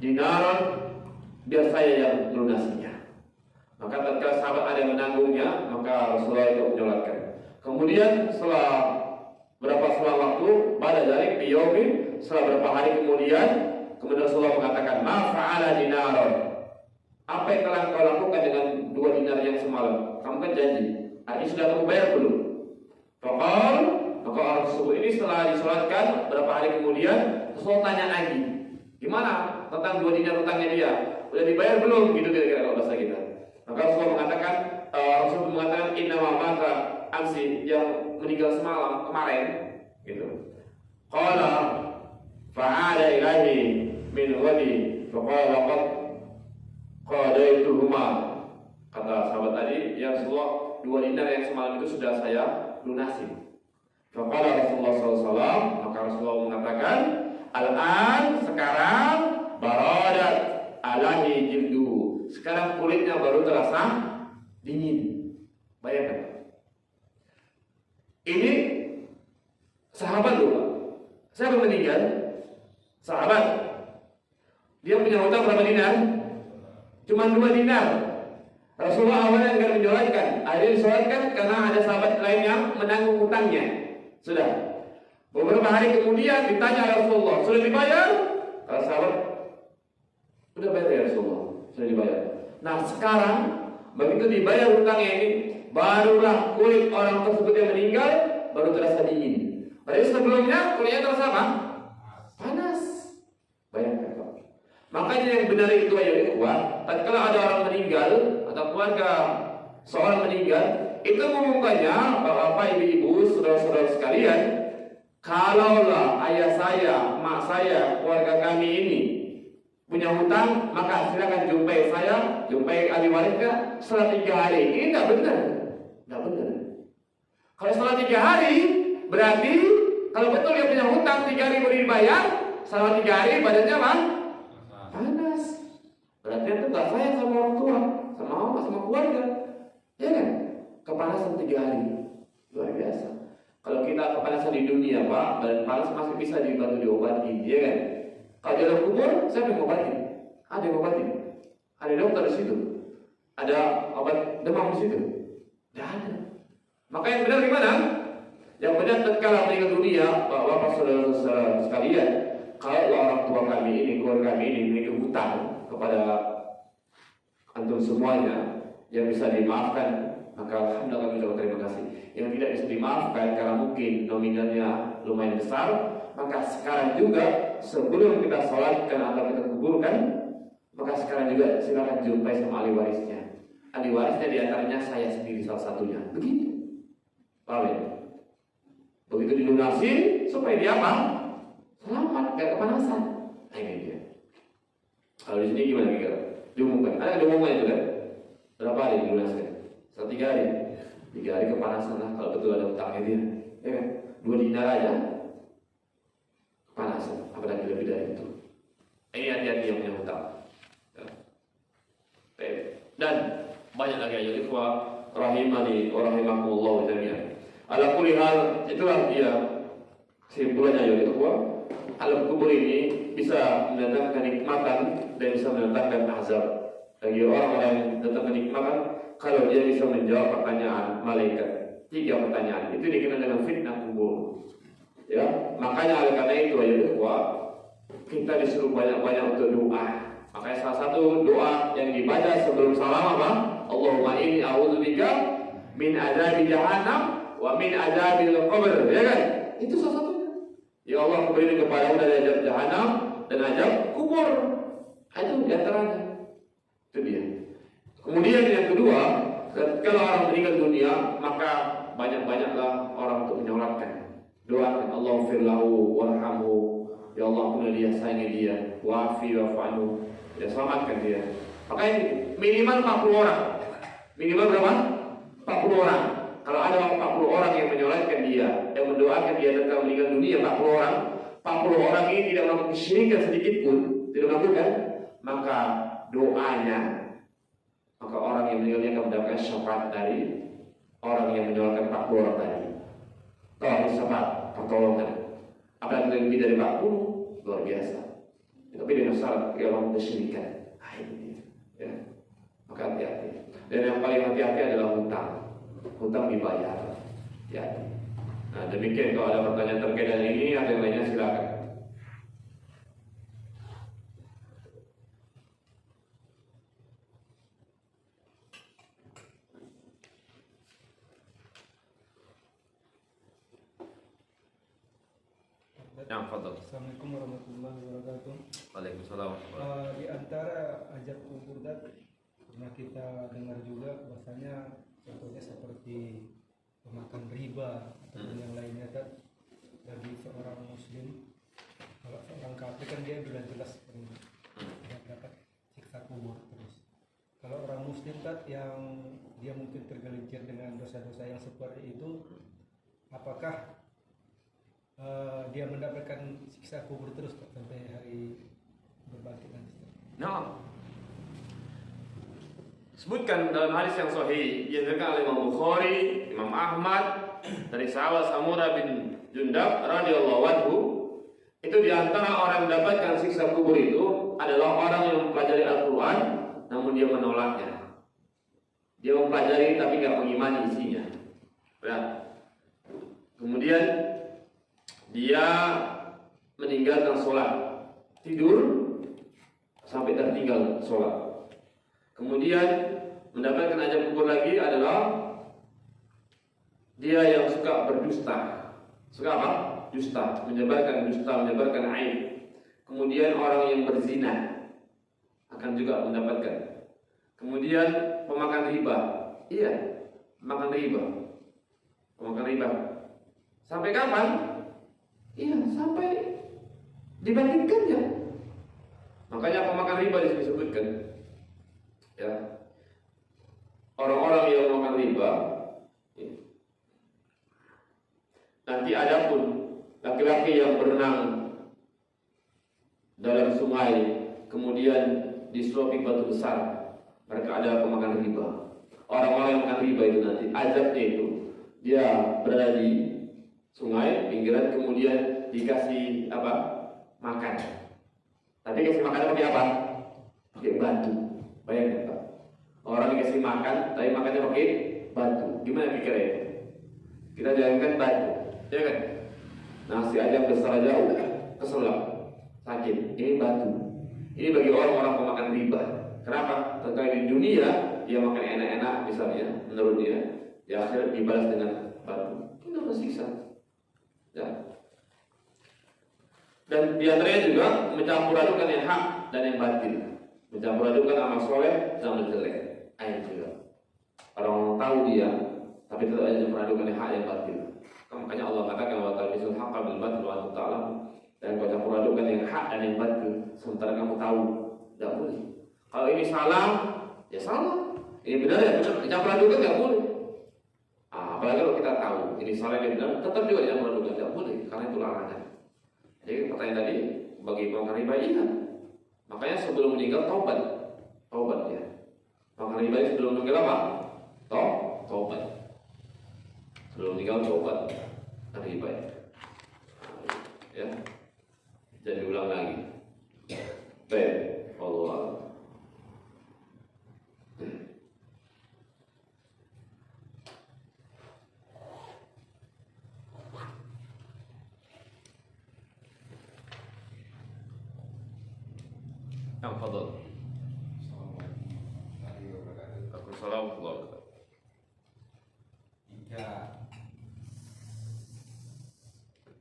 dinaran biar saya yang melunasinya. Maka tatkala sahabat ada yang menanggungnya, maka Rasulullah itu menyolatkan. Kemudian setelah waktu, pada dari biyomin, setelah berapa hari kemudian Rasulullah mengatakan, ma fa'ala dinaron, apa yang telah kau lakukan dengan 2 dinar yang semalam? Kamu kan janji, ini sudah kamu bayar belum? Fakal, maka orang tersebut ini setelah disolatkan berapa hari kemudian, Rasulullah tanya lagi, gimana tentang 2 dinar utangnya dia? Udah dibayar belum? Gitu kira-kira kalau bahasa kita. Maka Rasulullah mengatakan inna mata amsi, yang meninggal semalam kemarin, gitu. Qala fa'ala ilahi min ghadi faqala qad qadaituhuma. Kata sahabat tadi, ya Rasulullah, 2 dinar yang semalam itu sudah saya lunasi. Faqala Rasulullah SAW, maka Rasulullah mengatakan, al-an, sekarang, baradat alahi jildu. Sekarang kulitnya baru terasa dingin. Bayangkan. Ini sahabat loh, Pak. Siapa meninggal? Sahabat. Dia punya hutang berapa dinar? Cuma 2 dinar. Rasulullah awalnya enggak menjualkan, akhirnya disolatkan karena ada sahabat lain yang menanggung hutangnya. Sudah. Beberapa hari kemudian ditanya Rasulullah, sudah dibayar? Kalau sahabat, sudah bayar ya Rasulullah, sudah dibayar. Nah sekarang begitu dibayar hutangnya ini, barulah kulit orang tersebut yang meninggal baru terasa dingin. Padahal sebelumnya kulitnya terasa apa? Panas. Bayangkan Pak. Makanya yang benar itu ayo ikhwah, tatkala ada orang meninggal atau keluarga seorang meninggal, itu mengumumkannya bapak ibu-ibu, saudara-saudara sekalian, kalaulah ayah saya, mak saya, keluarga kami ini punya hutang, maka silakan jumpai saya, jumpai ahli warisnya setelah 3 hari. Ini tidak benar, tidak benar. Kalau setelah 3 hari, berarti kalau betul dia punya hutang 3 hari baru dibayar, selama 3 hari badannya apa? Panas. Berarti itu nggak sayang sama orang tua, sama mama, sama keluarga, ya kan? Kepanasan 3 hari, luar biasa. Kalau kita kepanasan di dunia Pak, badan panas masih bisa dibantu diobati, ya kan? Kalau di dalam kubur, siapa yang ngobati? Ada yang ngobati? Ada dokter di situ, ada obat demam di situ, tidak ada. Maka yang benar gimana? Yang benar tatkala meninggal dunia, bapak saudara-saudara sekalian, kalau orang tua kami ini, keluarga kami ini memiliki hutang kepada antum semuanya yang bisa dimaafkan, maka alhamdulillah kami ucapkan terima kasih. Yang tidak bisa dimaafkan karena mungkin nominalnya lumayan besar, maka sekarang juga sebelum kita sholatkan atau kita kuburkan, maka sekarang juga silakan jumpai sama ahli warisnya. Ahli warisnya diantaranya saya sendiri salah satunya. Begitu. Paham ya? Begitu dilunasi supaya dia apa? Selamat, gak kepanasan. Nah ini dia. Kalau di sini gimana kira? Diumumkan. Ada diumumkan itu kan? Berapa hari dilunaskan? 3 hari. 3 hari kepanasan lah kalau betul ada hutangnya dia. Ya kan? 2 dinar aja kepanasan. Apalagi lebih dari itu. Ini hati-hati yang punya hutang. Ya. Dan banyak lagi ayat ikhwah rahimani wa rahimakumullah jami'an. Ala kulli hal, itulah dia kesimpulannya ya ikhwah. Alam kubur ini bisa mendatangkan kenikmatan dan bisa mendatangkan azab. Bagi orang-orang yang datang kenikmatan, kalau dia bisa menjawab pertanyaan malaikat, 3 pertanyaan, itu dikenal dengan fitnah kubur. Ya, makanya oleh karena itu ya ikhwah, kita disuruh banyak-banyak untuk doa. Makanya salah satu doa yang dibaca sebelum salam apa? Allahumma inni a'udzubika min adzabi jahannam wa min adzabil qabr, ya kan? Itu salah satunya. Ya Allah, beri kepadamu dari azab jahanam dan azab kubur. Itu diantaranya. Itu dia. Kemudian yang kedua, kalau orang meninggal dunia, maka banyak-banyaklah orang untuk menyolatkan. Doakan Allah firlahu warhamhu. Ya Allah, ampunilah dia, sayangi dia, wa'afi wa'fu anhu. Ya selamatkan dia. Makanya minimal 40 orang. Minimal berapa? 40 orang. Kalau ada 40 orang yang menyolatkan dia, yang mendoakan dia tentang meninggal dunia 40 orang, 40 orang ini tidak melakukan kesyirikan sedikit pun, tidak melakukan, maka doanya, maka orang yang meninggalnya akan mendapatkan syafaat dari orang yang menyolatkan 40 orang tadi. Tolong syafaat, pertolongan. Apalagi lebih dari 40, luar biasa. Tapi dengan syarat tidak melakukan kesyirikan. Nah ini dia. Ya. Maka hati-hati. Dan yang paling hati-hati adalah hutang. Hutang dibayar. Ya. Nah demikian, kalau ada pertanyaan terkait dengan ini, ada yang lainnya silakan. Yang fadhil. Assalamualaikum warahmatullahi wabarakatuh. Waalaikumsalam. Di antara ajab kubur dat pernah kita dengar juga bahasanya contohnya seperti pemakan riba atau yang lainnya dat, bagi seorang muslim, kalau seorang kafir kan dia sudah jelas tidak dapat siksa kubur terus. Kalau orang muslim dat yang dia mungkin tergelincir dengan dosa-dosa yang seperti itu, apakah dia mendapatkan siksa kubur terus Ustaz, sampai hari berbangkit nanti Ustaz. Nah, sebutkan dalam hadis yang sahih yang diriwayatkan oleh Imam Bukhari, Imam Ahmad dari sahabat Samurah bin Jundab radhiyallahu anhu, itu di antara orang yang mendapatkan siksa kubur itu adalah orang yang mempelajari Al-Quran namun dia menolaknya. Dia mempelajari tapi nggak mengimani isinya. Ya. Kemudian dia meninggalkan sholat, tidur sampai tertinggal sholat. Kemudian mendapatkan azab kubur lagi adalah dia yang suka berdusta. Suka apa? Dusta, menyebarkan aib. Kemudian orang yang berzina akan juga mendapatkan. Kemudian pemakan riba. Iya, makan riba. Pemakan riba. Sampai kapan? Iya, sampai dibangkitkan ya. Makanya pemakan riba disebutkan. Ya. Orang-orang yang makan riba, ya. Nanti ada pun laki-laki yang berenang dalam sungai, kemudian disuapi batu besar, mereka ada pemakan riba. Orang-orang yang makan riba itu nanti azabnya itu dia berada di sungai pinggiran, kemudian dikasih apa? Makan. Tapi kasih makan pakai apa? Pakai batu. Bayangkan Pak, orang dikasih makan, tapi makannya pakai batu. Gimana pikirnya? Kita jangankan batu, ya kan? Nasi aja besar aja udah keselak, sakit. Ini batu. Ini bagi orang-orang pemakan riba. Kenapa? Terkait di dunia dia makan enak-enak misalnya, menurut dia, ya akhirnya dibalas dengan batu. Itu bersiksa. Ya. Dan diantaranya juga mencampur adukan yang hak dan yang batil. Mencampur adukan amal soleh dan amal jelek. Ayat juga. Orang tahu dia, tapi tetap aja mencampur adukan yang hak yang batil. Makanya Allah katakan wa talbisul haqqa bil batil wa antum ta'lamun. Dan kau campur adukan yang hak dan yang batil, sementara kamu tahu. Tidak boleh. Kalau ini salah, ya salah. Ini benar ya benar. Campur adukan tidak boleh. Apalagi kalau kita tahu ini salah dan benar, tetap juga campur adukan tidak boleh. Karena itu larangan. Jadi pertanyaan tadi bagi pemakan riba iya. Makanya sebelum meninggal taubat ya. Pemakan riba sebelum meninggal apa? Taubat. Sebelum meninggal taubat riba ya. Jadi ulang lagi. Baik, Allah. Yang fadal. Assalamualaikum. Jika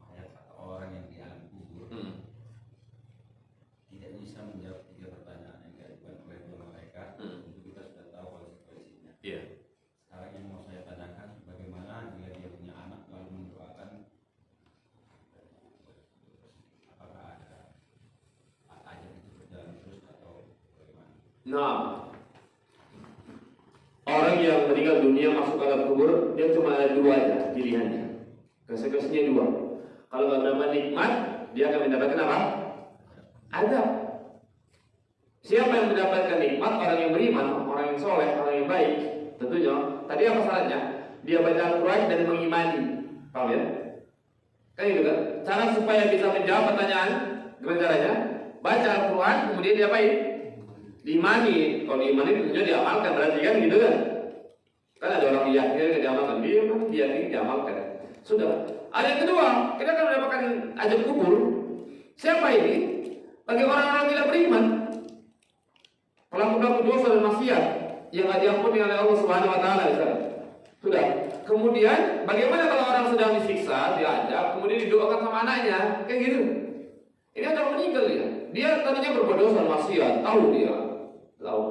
mayat atau orang yang di alam kubur tidak bisa menjawab 3 pertanyaan yang diajukan oleh dua malaikat, itu kita sudah tahu konsekuensinya. Iya. Sekarang yang mau saya tanyakan, bagaimana jika dia punya anak lalu mendoakan, apakah ada aja itu berjalan terus atau bagaimana? Nah, orang yang meninggal dunia masuk ke alam kubur, dia cuma ada 2 aja pilihannya. Konsekuensinya 2. Kalau nggak mendapat nikmat, dia akan mendapatkan apa? Azab. Siapa yang mendapatkan nikmat? Orang yang beriman, orang yang soleh, orang yang baik. Tentunya. Tadi apa syaratnya? Dia baca Al-Quran dan mengimani. Paham ya? Kan gitu kan? Cara supaya bisa menjawab pertanyaan, gimana caranya? Baca Al-Quran, kemudian dia baik. Diimani. Kalau diimani tentunya diamalkan, berarti kan gitu kan? Kan ada orang yakin diamalkan, dia kan diyakini diamalkan. Sudah. Ada yang kedua, kita akan mendapatkan azab kubur. Siapa ini? Bagi orang-orang tidak beriman, pelaku-pelaku dosa dan maksiat yang tidak diampuni oleh Allah Subhanahu Wa Taala. Sudah. Kemudian, bagaimana kalau orang sedang disiksa, diajak, kemudian didoakan sama anaknya, kayak gitu? Ini ada meninggal ya. Dia tadinya berbuat dosa dan maksiat, tahu dia. Tahu.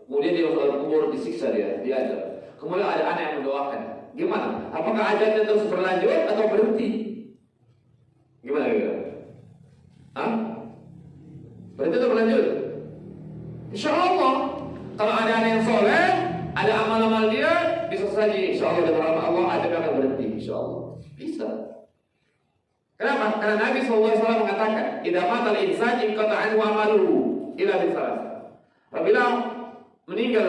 Kemudian dia masuk dalam kubur, disiksa dia, diajak. Kemudian ada anak yang mendoakan. Gimana? Apakah ajaknya terus berlanjut atau berhenti? Gimana gitu? Hah? Berhenti atau berlanjut? Insya Allah. Kalau ada anak yang soleh, ada amal-amal dia, bisa saja insya Allah dengan rahmat Allah ajak akan berhenti. Insya Allah. Bisa. Kenapa? Karena Nabi SAW mengatakan, "Idza matal insan inqata'a anhu amaluhu illa bi salas." Apabila meninggal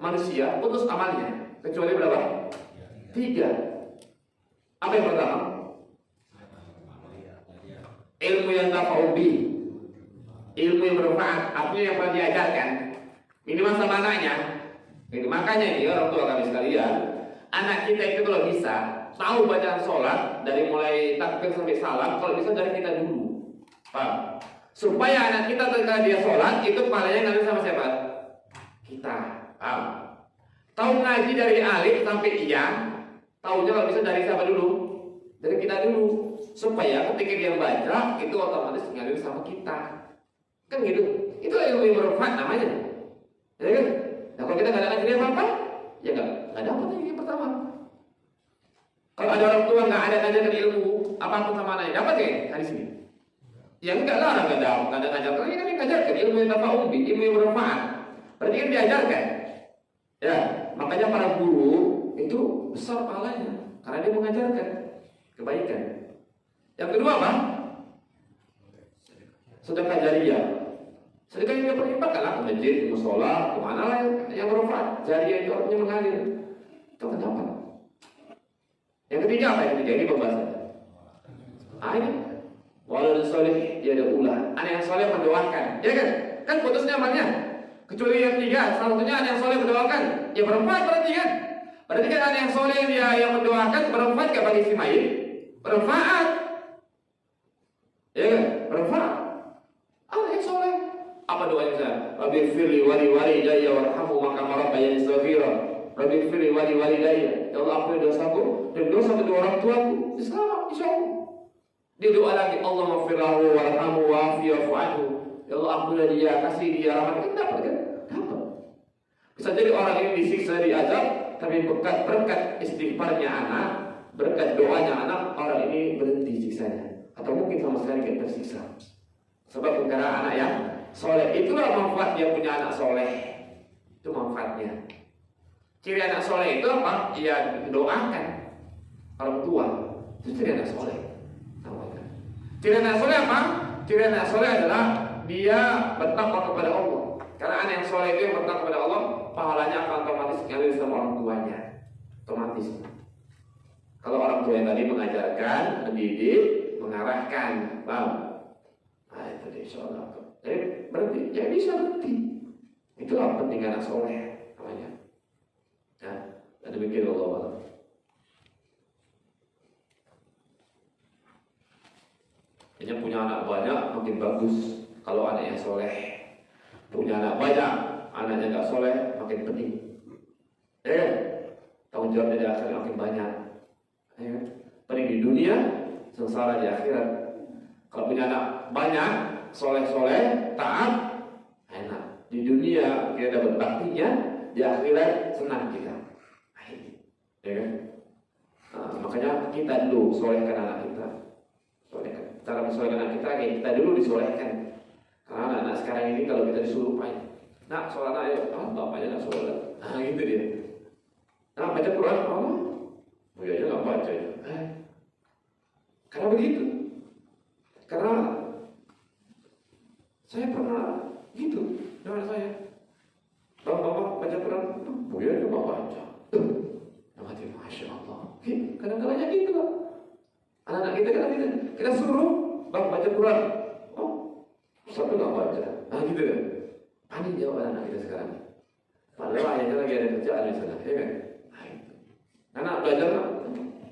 manusia, putus amalnya kecuali berapa? 3. Apa yang pertama? Ilmu yang tafa'u bi, ilmu yang bermanfaat, artinya yang pernah diajarkan minimal sama anaknya. Jadi makanya ini orang tua kami sekalian, anak kita itu kalau bisa tahu bacaan sholat dari mulai takbir sampai salam, kalau bisa dari kita dulu, paham? Supaya anak kita ketika dia sholat itu kepalanya ngalir sama siapa? Kita, paham? Tahu ngaji dari alif sampai iya, tahunya kalau bisa dari siapa dulu? Dari kita dulu. Supaya ketika dia baca itu otomatis ngalir sama kita, kan gitu. Itu ilmu yang bermanfaat namanya, ya kan? Nah, kalau kita nggak ada ngaji apa-apa, ya nggak dapat yang pertama. Kalau ada orang tua nggak ada ngajarkan ilmu apapun sama anaknya, dapat ya di sini? Ya enggak lah, nggak ada ngajarkan. Ini kan yang ngajarkan ilmu yang tafa'u bi, ilmu yang bermanfaat. Berarti kan diajarkan. Ya, makanya para guru itu besar pahalanya karena dia mengajarkan kebaikan. Yang kedua apa? Sedekah jariyah. Sedekah yang berlimpah kan ke masjid, ke musola, kemana lah yang bermanfaat. Jariyah itu artinya mengalir. Itu kenapa? Yang ketiga apa? Yang ketiga ini pembahasan. Ini walau soleh dia ada ulah. Anak yang soleh mendoakan, ya kan? Kan putusnya amalnya. Kecuali yang ketiga, salah satunya anak yang soleh mendoakan, ya bermanfaat berarti kan? Berarti kan anak yang soleh dia yang mendoakan bermanfaat gak bagi si mayit? Bermanfaat, ya kan? Bermanfaat. Anak yang soleh, apa doanya saya? Rabbi firli wali daya warhamu maka marabbayani saghira. Rabbi firli wali daya. Ya Allah, ampuni dosaku dan dosa kedua orang tuaku. Sekarang insyaallah. Dia doa lagi, Allah maghfirlahu warhamu wa'afiyafu anhu. Ya Allah, ampuni dia, kasih dia rahmat. Kan dapat kan? Dapat. Bisa jadi orang ini disiksa di azab, tapi berkat istighfarnya anak, berkat doanya anak, orang ini berhenti siksanya. Atau mungkin sama sekali tidak tersiksa. Sebab karena anak yang soleh, itulah manfaat dia punya anak soleh. Itu manfaatnya. Ciri anak soleh itu apa? Ya doakan orang tua. Itu ciri anak soleh. Ciri anak soleh apa? Ciri anak soleh adalah dia bertakwa kepada Allah. Karena anak yang soleh itu yang bertakwa kepada Allah, pahalanya akan otomatis ngalir sama orang tuanya. Otomatis. Kalau orang tua yang tadi mengajarkan, mendidik, mengarahkan, paham? Nah itu dia insyaAllah. Jadi berarti, ya bisa berhenti. Itulah penting anak soleh namanya. Ya, dan demikian Allah. Ini punya anak banyak makin bagus kalau anaknya soleh. Punya anak banyak, anaknya nggak soleh makin pedih. Tanggung jawabnya di akhirat makin banyak. Pedih di dunia, sengsara di akhirat. Kalau punya anak banyak, soleh-soleh, taat, enak. Di dunia kita dapat baktinya, di akhirat senang kita. Ya kan? Nah, makanya kita dulu solehkan anak kita. Solehkan. Cara mensolehkan anak kita dulu disolehkan. Karena anak sekarang ini kalau kita disuruh nak sholat ayo, bapaknya nggak sholat. Nah gitu dia. Nah baca Quran, oh ya nggak baca ya. Karena begitu. Karena saya pernah gitu dengan saya. Bapak baca Quran, oh ya coba baca. Mati masya Allah. Kadang-kadangnya gitu Pak. Anak-anak kita kan gitu. Kita suruh baca Quran. Satu nggak baca, nah gitu kan? Panik jawab anak kita sekarang. Padahal ayahnya lagi ada kerjaan di sana, ya kan? Nah itu. Anak belajar nggak?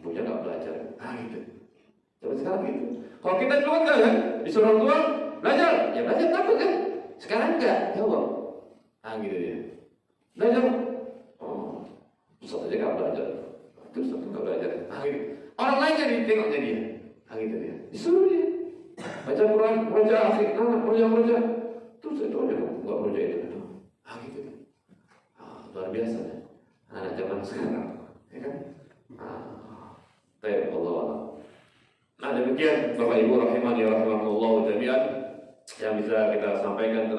Punya nggak belajar? Nah gitu. Coba sekarang gitu. Kalau kita dulu kan, disuruh orang tua belajar, ya belajar takut kan? Sekarang enggak, jawab. Nah gitu dia. Belajar. Oh, Ustaz aja nggak belajar. Terus satu nggak belajar. Nah gitu. Orang lain jadi tengoknya dia. Nah gitu dia. Disuruh dia. Baca Quran, roja, akhir, roja. Terus itu aja, enggak roja itu. Gitu. Luar biasa ya. Anak zaman sekarang, ya kan? Baik, Allah. Nah demikian Bapak Ibu rahimani rahimakumullah jami'an yang bisa kita sampaikan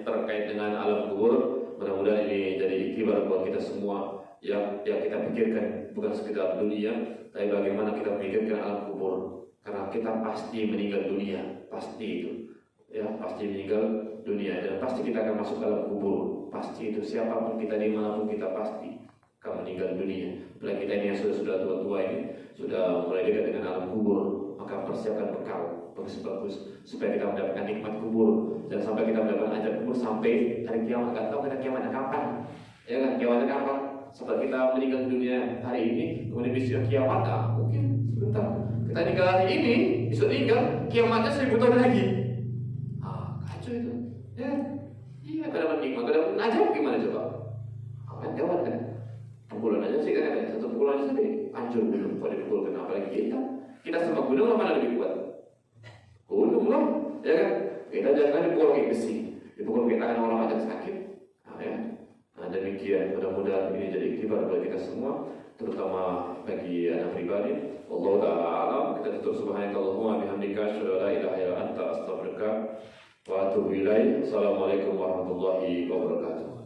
terkait dengan alam kubur. Mudah-mudahan ini jadi iktibar buat kita semua yang kita pikirkan bukan sekedar dunia, tapi bagaimana kita memikirkan alam kubur. karena kita pasti meninggal dunia, pasti itu, ya pasti meninggal dunia dan pasti kita akan masuk dalam kubur, pasti itu siapapun kita dimanapun kita pasti akan meninggal dunia. Apalagi kita ini yang sudah tua-tua ini, sudah mulai dekat dengan alam kubur, maka persiapkan bekal bagus-bagus supaya kita mendapatkan nikmat kubur dan sampai kita mendapatkan azab kubur sampai hari kiamat. Nggak tahu kita kiamatnya kapan, ya kan? Kiamatnya kapan? Setelah kita meninggal dunia hari ini, kemudian besok kiamat, mungkin sebentar. Kita meninggal hari ini, besok meninggal, kiamatnya 1000 tahun lagi. Kacau itu, ya? Iya, kalau dapat nikmat, kalau dapat azab gimana coba? Kan gawat kan? Pukulan aja sih kan, satu pukulan aja sampai hancur gunung. Kalau dipukulkan apalagi kita sama gunung mana lebih kuat? Gunung lah, ya kan? Kita jangan dipukul kayak besi, dipukul kayak tangan orang aja sakit. Ya. Nah, demikian, mudah-mudahan ini jadi iktibar bagi kita semua, terutama bagi anak pribadi. Allah Ta'ala alam. Kita tutup subhanakallahumma bihamdika asyhadu an la ilaha illa anta astaghfiruka wa atubu ilaik. Assalamualaikum warahmatullahi wabarakatuh.